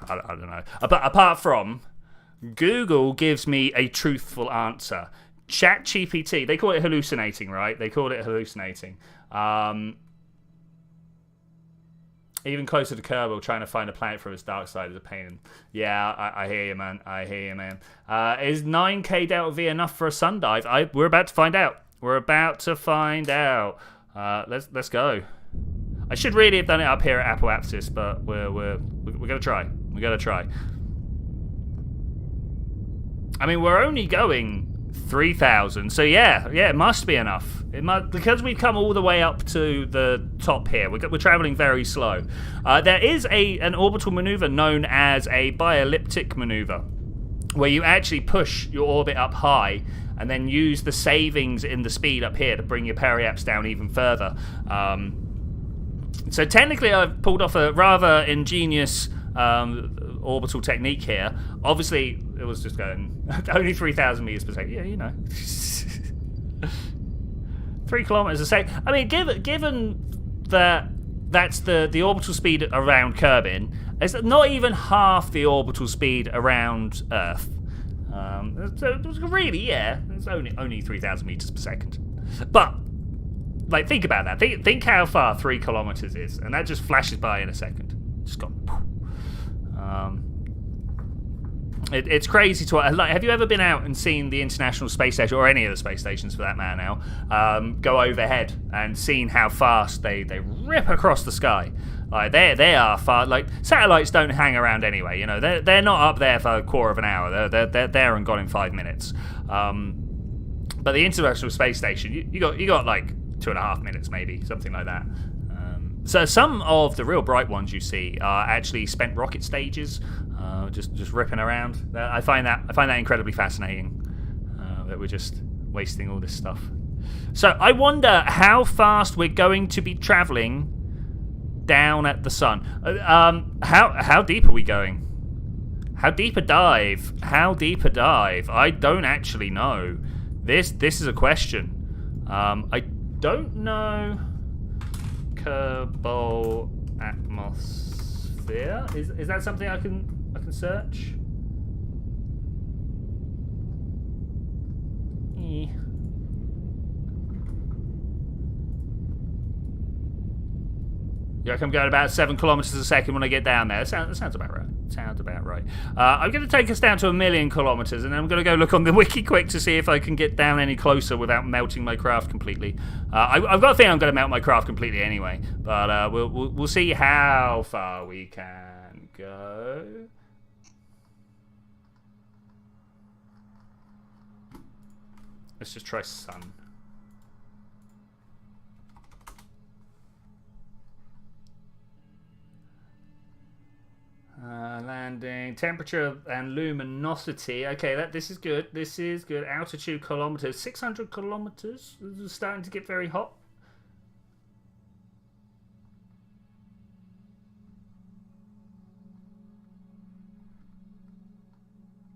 don't know. Apart from, Google gives me a truthful answer. ChatGPT, they call it hallucinating, right? They call it hallucinating. Even closer to Kerbal, trying to find a planet from its dark side is a pain. Yeah, I hear you, man. I hear you, man. Is 9K Delta V enough for a sun dive? We're about to find out. We're about to find out. Let's go. I should really have done it up here at Apoapsis, but we're gonna try. We're gonna try. I mean, we're only going 3,000. So yeah, it must be enough. It must, because we've come all the way up to the top here. We're traveling very slow. There is an orbital maneuver known as a bi-elliptic maneuver, where you actually push your orbit up high and then use the savings in the speed up here to bring your periaps down even further. So technically, I've pulled off a rather ingenious orbital technique here. Obviously, it was just going only 3,000 meters per second. Yeah, you know. 3 kilometers a second. I mean, given that that's the orbital speed around Kerbin, it's not even half the orbital speed around Earth. So really, yeah, it's only 3,000 meters per second. But like, think about that. Think how far 3 kilometers is, and that just flashes by in a second. Just gone. It's crazy to like. Have you ever been out and seen the International Space Station, or any of the space stations for that matter now, go overhead and seen how fast they rip across the sky? Like they are far. Like, satellites don't hang around anyway. You know, they're not up there for a quarter of an hour. They're there and gone in 5 minutes. But the International Space Station, you got like 2.5 minutes, maybe something like that. So some of the real bright ones you see are actually spent rocket stages, just ripping around. I find that incredibly fascinating. That we're just wasting all this stuff. So I wonder how fast we're going to be traveling down at the sun. How deep are we going? How deep a dive? How deep a dive? I don't actually know. This is a question. I don't know. Kerbal atmosphere. Is that something I can search? Yeah, I'm going about 7 kilometers a second when I get down there. That sounds about right. I'm going to take us down to 1 million kilometers, and then I'm going to go look on the wiki quick to see if I can get down any closer without melting my craft completely. I've got a feeling I'm going to melt my craft completely anyway, but we'll see how far we can go. Let's just try sun. Landing temperature and luminosity. Okay, this is good. This is good. Altitude kilometers. 600 kilometers. This is starting to get very hot.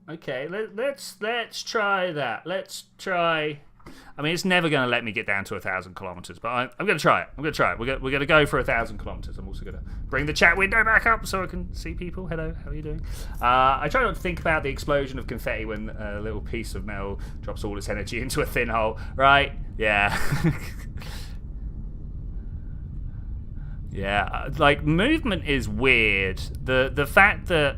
Okay, let's try that. Let's try. I mean, it's never going to let me get down to 1,000 kilometers, but I'm going to try it. We're going to go for 1,000 kilometers. I'm also going to bring the chat window back up so I can see people. Hello, how are you doing? I try not to think about the explosion of confetti when a little piece of metal drops all its energy into a thin hole. Right? Yeah. Yeah. Like, movement is weird. The fact that,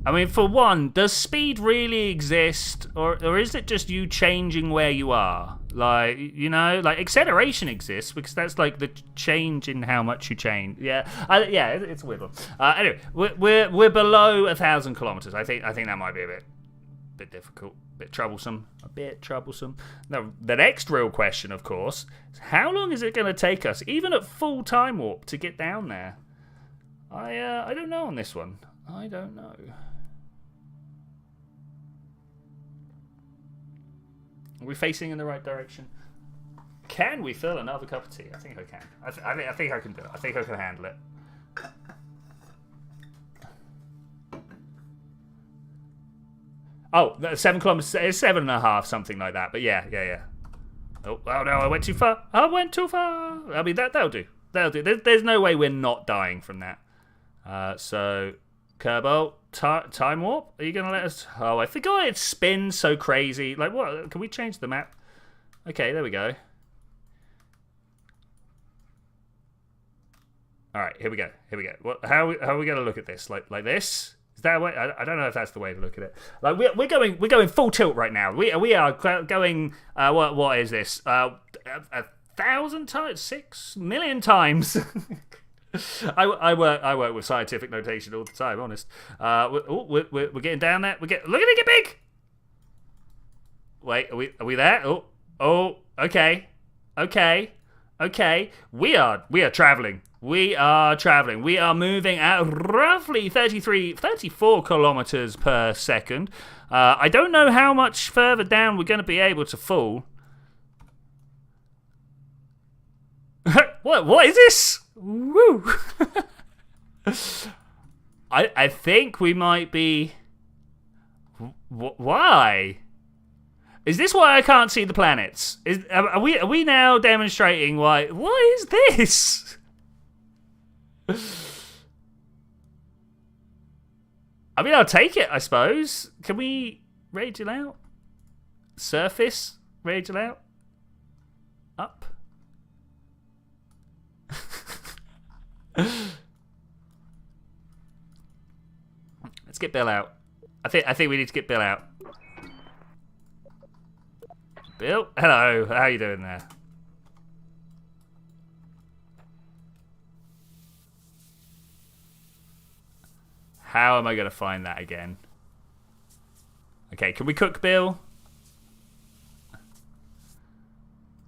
I mean, for one, does speed really exist, or is it just you changing where you are? Like, you know, like acceleration exists because that's like the change in how much you change. Yeah, it's a weird one. Anyway, we're below 1,000 kilometers. I think that might be a bit difficult, a bit troublesome. Now, the next real question, of course, is how long is it going to take us, even at full time warp, to get down there? I don't know on this one. I don't know. Are we facing in the right direction? Can we fill another cup of tea? I think I can. I think I can do it. I think I can handle it. Oh, 7 kilometers. It's 7.5, something like that. But yeah. Oh no, I went too far. I mean, that'll do. There's no way we're not dying from that. So, Kerbal, time warp? Are you going to let us... Oh, I forgot it spins so crazy. Like, what? Can we change the map? Okay, there we go. All right, here we go. What? How are we going to look at this? Like this? Is that a way? I don't know if that's the way to look at it. Like, we're going full tilt right now. We are going... what is this? 1,000 times? 6 million times? I work with scientific notation all the time, honest. We're getting down there. Look at it get big. Wait, are we there? Oh, okay. We are traveling. We are traveling. We are moving at roughly 34 kilometers per second. I don't know how much further down we're going to be able to fall. What is this? Woo! I think we might be... Why? Is this why I can't see the planets? Are we now demonstrating why? What is this? I mean, I'll take it, I suppose. Can we radial out? Surface radial out? Up? Let's get Bill out. I think we need to get Bill out. Bill, hello. How you doing there? How am I going to find that again? Okay, can we cook Bill?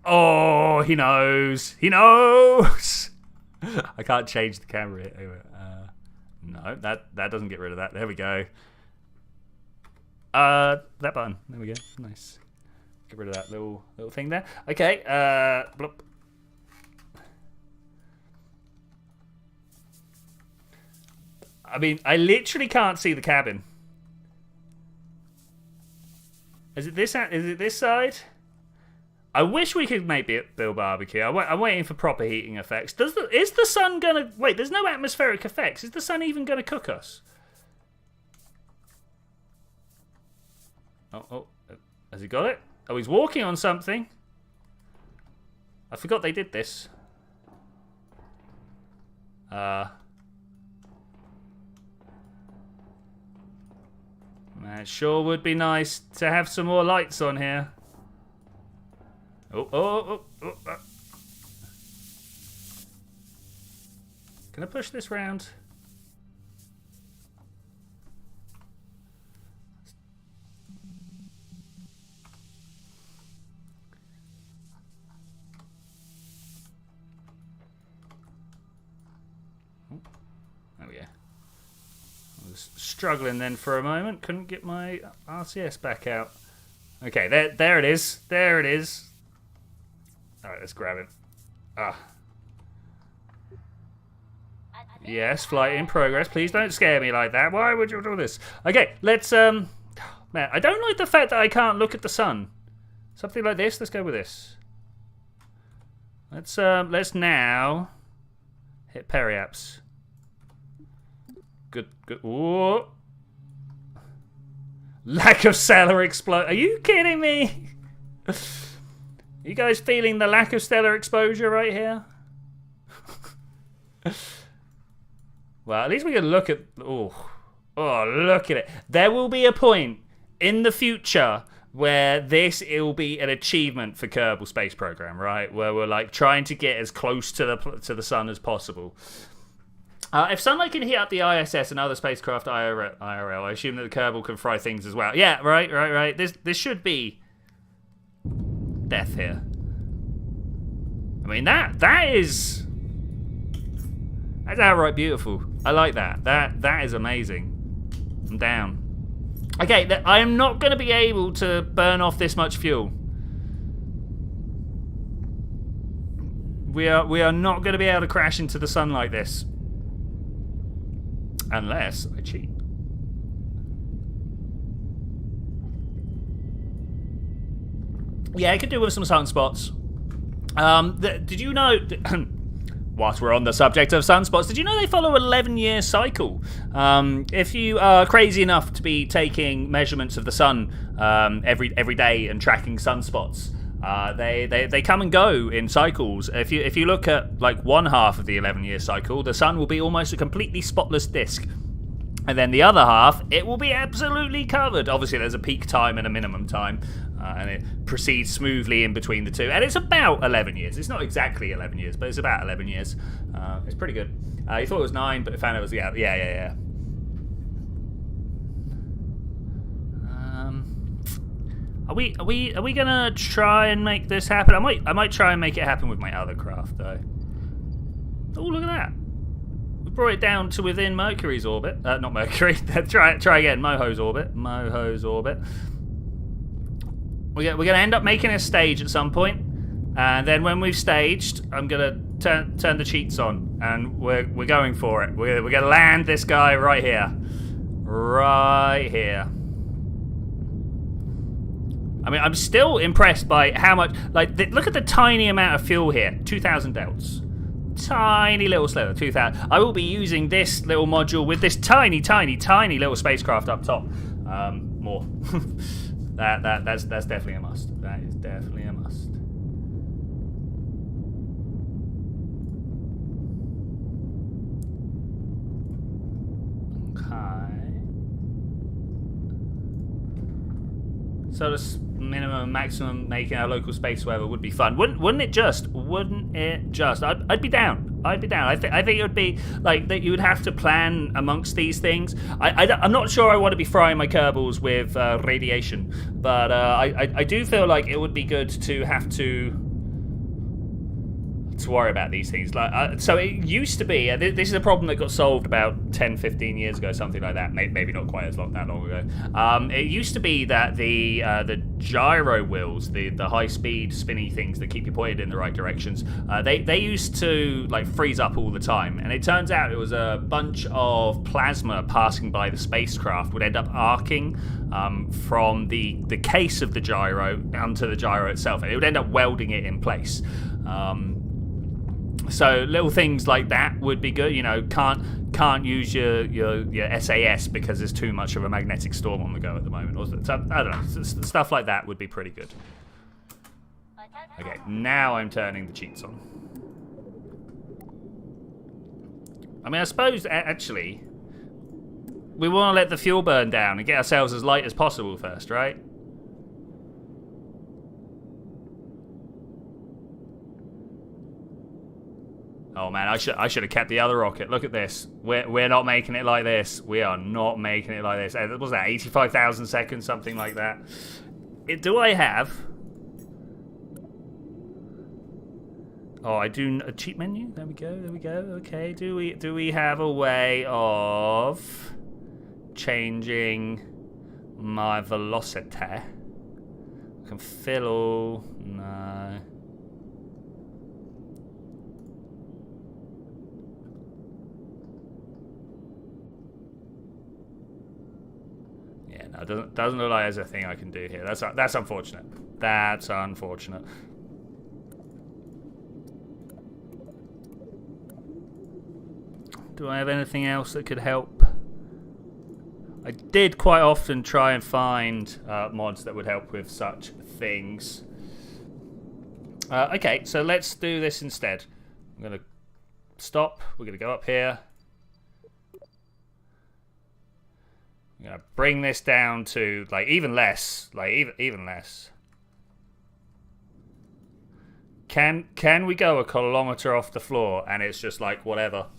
Oh, he knows. He knows. I can't change the camera here. No, that doesn't get rid of that. There we go. That button. There we go. Nice. Get rid of that little thing there. Okay. Bloop. I mean, I literally can't see the cabin. Is it this side? I wish we could make Bill barbecue. I'm waiting for proper heating effects. Is the sun gonna... Wait, there's no atmospheric effects. Is the sun even gonna cook us? Oh, has he got it? Oh, he's walking on something. I forgot they did this. Man, it sure would be nice to have some more lights on here. Oh. Can I push this round? There we go. I was struggling then for a moment. Couldn't get my RCS back out. Okay, there it is. There it is. Alright, let's grab it. Yes, flight in progress. Please don't scare me like that. Why would you do this? Okay, let's, man, I don't like the fact that I can't look at the sun. Something like this. Let's go with this. Let's now hit periaps. Good. Ooh. Lack of stellar explode. Are you kidding me? You guys feeling the lack of stellar exposure right here? Well, at least we can look at... Oh, look at it. There will be a point in the future where it will be an achievement for Kerbal Space Program, right? Where we're like trying to get as close to the sun as possible. If sunlight can heat up the ISS and other spacecraft IRL, I assume that the Kerbal can fry things as well. Yeah, right. This should be death here. I mean, that's outright beautiful. I like that. That is amazing. I'm down. Okay, I am not going to be able to burn off this much fuel. We are not going to be able to crash into the sun like this. Unless I cheat. Yeah, I could do with some sunspots. Did you know... Whilst we're on the subject of sunspots, did you know they follow an 11-year cycle? If you are crazy enough to be taking measurements of the sun every day and tracking sunspots, they come and go in cycles. If you look at like one half of the 11-year cycle, the sun will be almost a completely spotless disk. And then the other half, it will be absolutely covered. Obviously, there's a peak time and a minimum time, and it proceeds smoothly in between the two. And it's about 11 years. It's not exactly 11 years, but it's about 11 years. It's pretty good. You thought it was 9, but found it was, yeah. Are we gonna try and make this happen? I might try and make it happen with my other craft though. Oh, look at that. We brought it down to within Mercury's orbit. Not Mercury. try again. Moho's orbit. Moho's orbit. We're gonna end up making a stage at some point, and then when we've staged, I'm gonna turn the cheats on, and we're going for it. We're gonna land this guy right here. Right here. I mean, I'm still impressed by how much, like, look at the tiny amount of fuel here. 2,000 delts. Tiny little sliver, 2,000. I will be using this little module with this tiny little spacecraft up top. More. That's definitely a must. That is definitely a must. Okay. So the minimum and maximum making our local space weather would be fun. Wouldn't it just? Wouldn't it just? I'd be down. I'd be down. I think it would be like that. You would have to plan amongst these things. I'm not sure I want to be frying my Kerbals with radiation, but I do feel like it would be good to have to worry about these things. Like so it used to be, this is a problem that got solved about 10-15 years ago, something like that. Maybe not quite that long ago. It used to be that the gyro wheels, the high speed spinny things that keep you pointed in the right directions, they used to like freeze up all the time, and it turns out it was a bunch of plasma passing by the spacecraft would end up arcing from the case of the gyro onto the gyro itself, and it would end up welding it in place. So little things like that would be good. You know, can't use your SAS because there's too much of a magnetic storm on the go at the moment. Or so, I don't know. Stuff like that would be pretty good. Okay, now I'm turning the cheats on. I mean, I suppose actually we want to let the fuel burn down and get ourselves as light as possible first, right? Oh man, I should have kept the other rocket. Look at this. We're not making it like this. We are not making it like this. What was that, 85,000 seconds, something like that? Do I have? Oh, I do a cheat menu. There we go. There we go. Okay. Do we have a way of changing my velocity? I can fill all. No. No, doesn't look like there's a thing I can do here. That's unfortunate. That's unfortunate. Do I have anything else that could help? I did quite often try and find mods that would help with such things. Okay, so let's do this instead. I'm going to stop. We're going to go up here. I'm gonna bring this down to like even less, even less. Can we go a kilometer off the floor and it's just like whatever?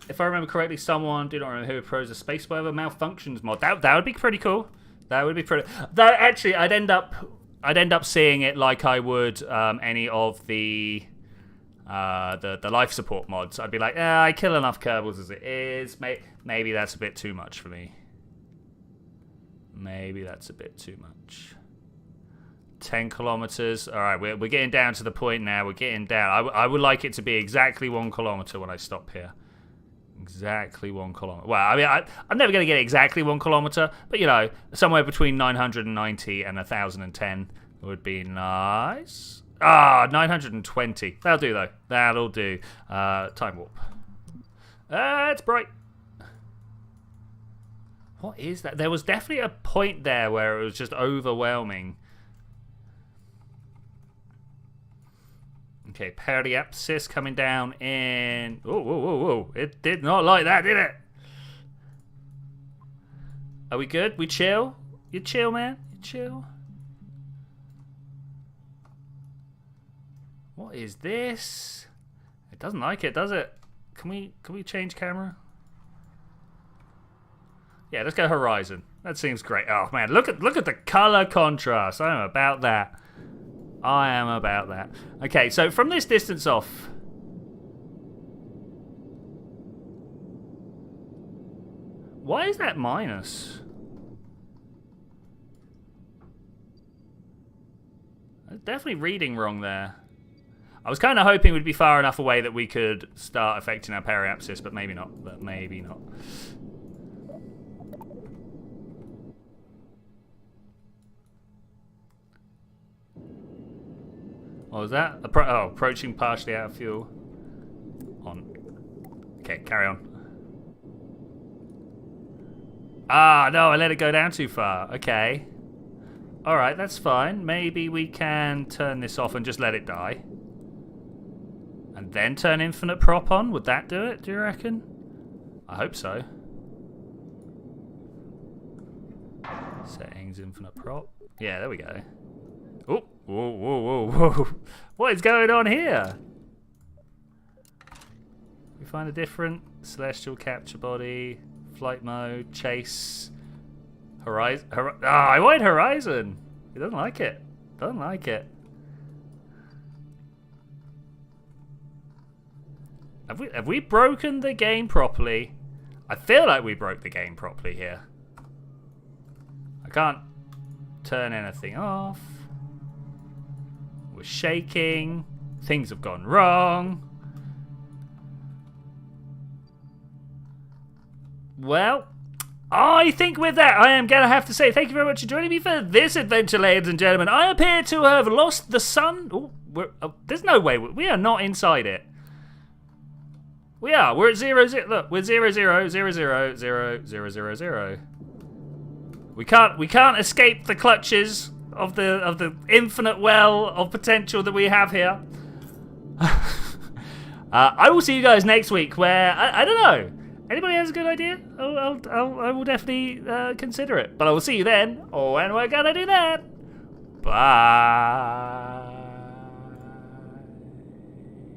If I remember correctly, someone do not remember who proposed a space weather malfunctions mod. That would be pretty cool. That would be pretty. Though actually, I'd end up seeing it like I would any of the life support mods. I'd be like, I kill enough Kerbals as it is. Maybe that's a bit too much for me. Maybe that's a bit too much. 10 kilometers. All right, we're getting down to the point now. We're getting down. I would like it to be exactly 1 kilometer when I stop here. Exactly 1 kilometer. Well, I mean, I'm never going to get exactly 1 kilometer, but you know, somewhere between 990 and 1,010 would be nice. 920. That'll do though. That'll do. Time warp. It's bright. What is that? There was definitely a point there where it was just overwhelming. Okay, periapsis coming down in... Oh, whoa, whoa, whoa. It did not like that, did it? Are we good? We chill? You chill, man? You chill? What is this? It doesn't like it, does it? Can we change camera? Yeah, let's go horizon. That seems great. Oh man, look at the color contrast. I am about that. I am about that. Okay, so from this distance off. Why is that minus? I'm definitely reading wrong there. I was kind of hoping we'd be far enough away that we could start affecting our periapsis, but maybe not. But maybe not. What was that? Approaching partially out of fuel. On. Okay, carry on. Ah, no, I let it go down too far. Okay. Alright, that's fine. Maybe we can turn this off and just let it die. And then turn infinite prop on? Would that do it, do you reckon? I hope so. Settings, infinite prop. Yeah, there we go. Oh, whoa, whoa, whoa, whoa. What is going on here? We find a different celestial capture body, flight mode, chase, horizon. I want horizon. He doesn't like it. Doesn't like it. Have we broken the game properly? I feel like we broke the game properly here. I can't turn anything off. We're shaking. Things have gone wrong. Well, I think with that, I am going to have to say thank you very much for joining me for this adventure, ladies and gentlemen. I appear to have lost the sun. There's no way. We are not inside it. We are. We're at 0, 0. Look, we're 0, 0, 0, 0, 0, 0, 0, 0. We can't escape the clutches of the infinite well of potential that we have here. I will see you guys next week. Where I don't know. Anybody has a good idea? I will definitely consider it. But I will see you then. Oh, and we're gonna do that. Bye.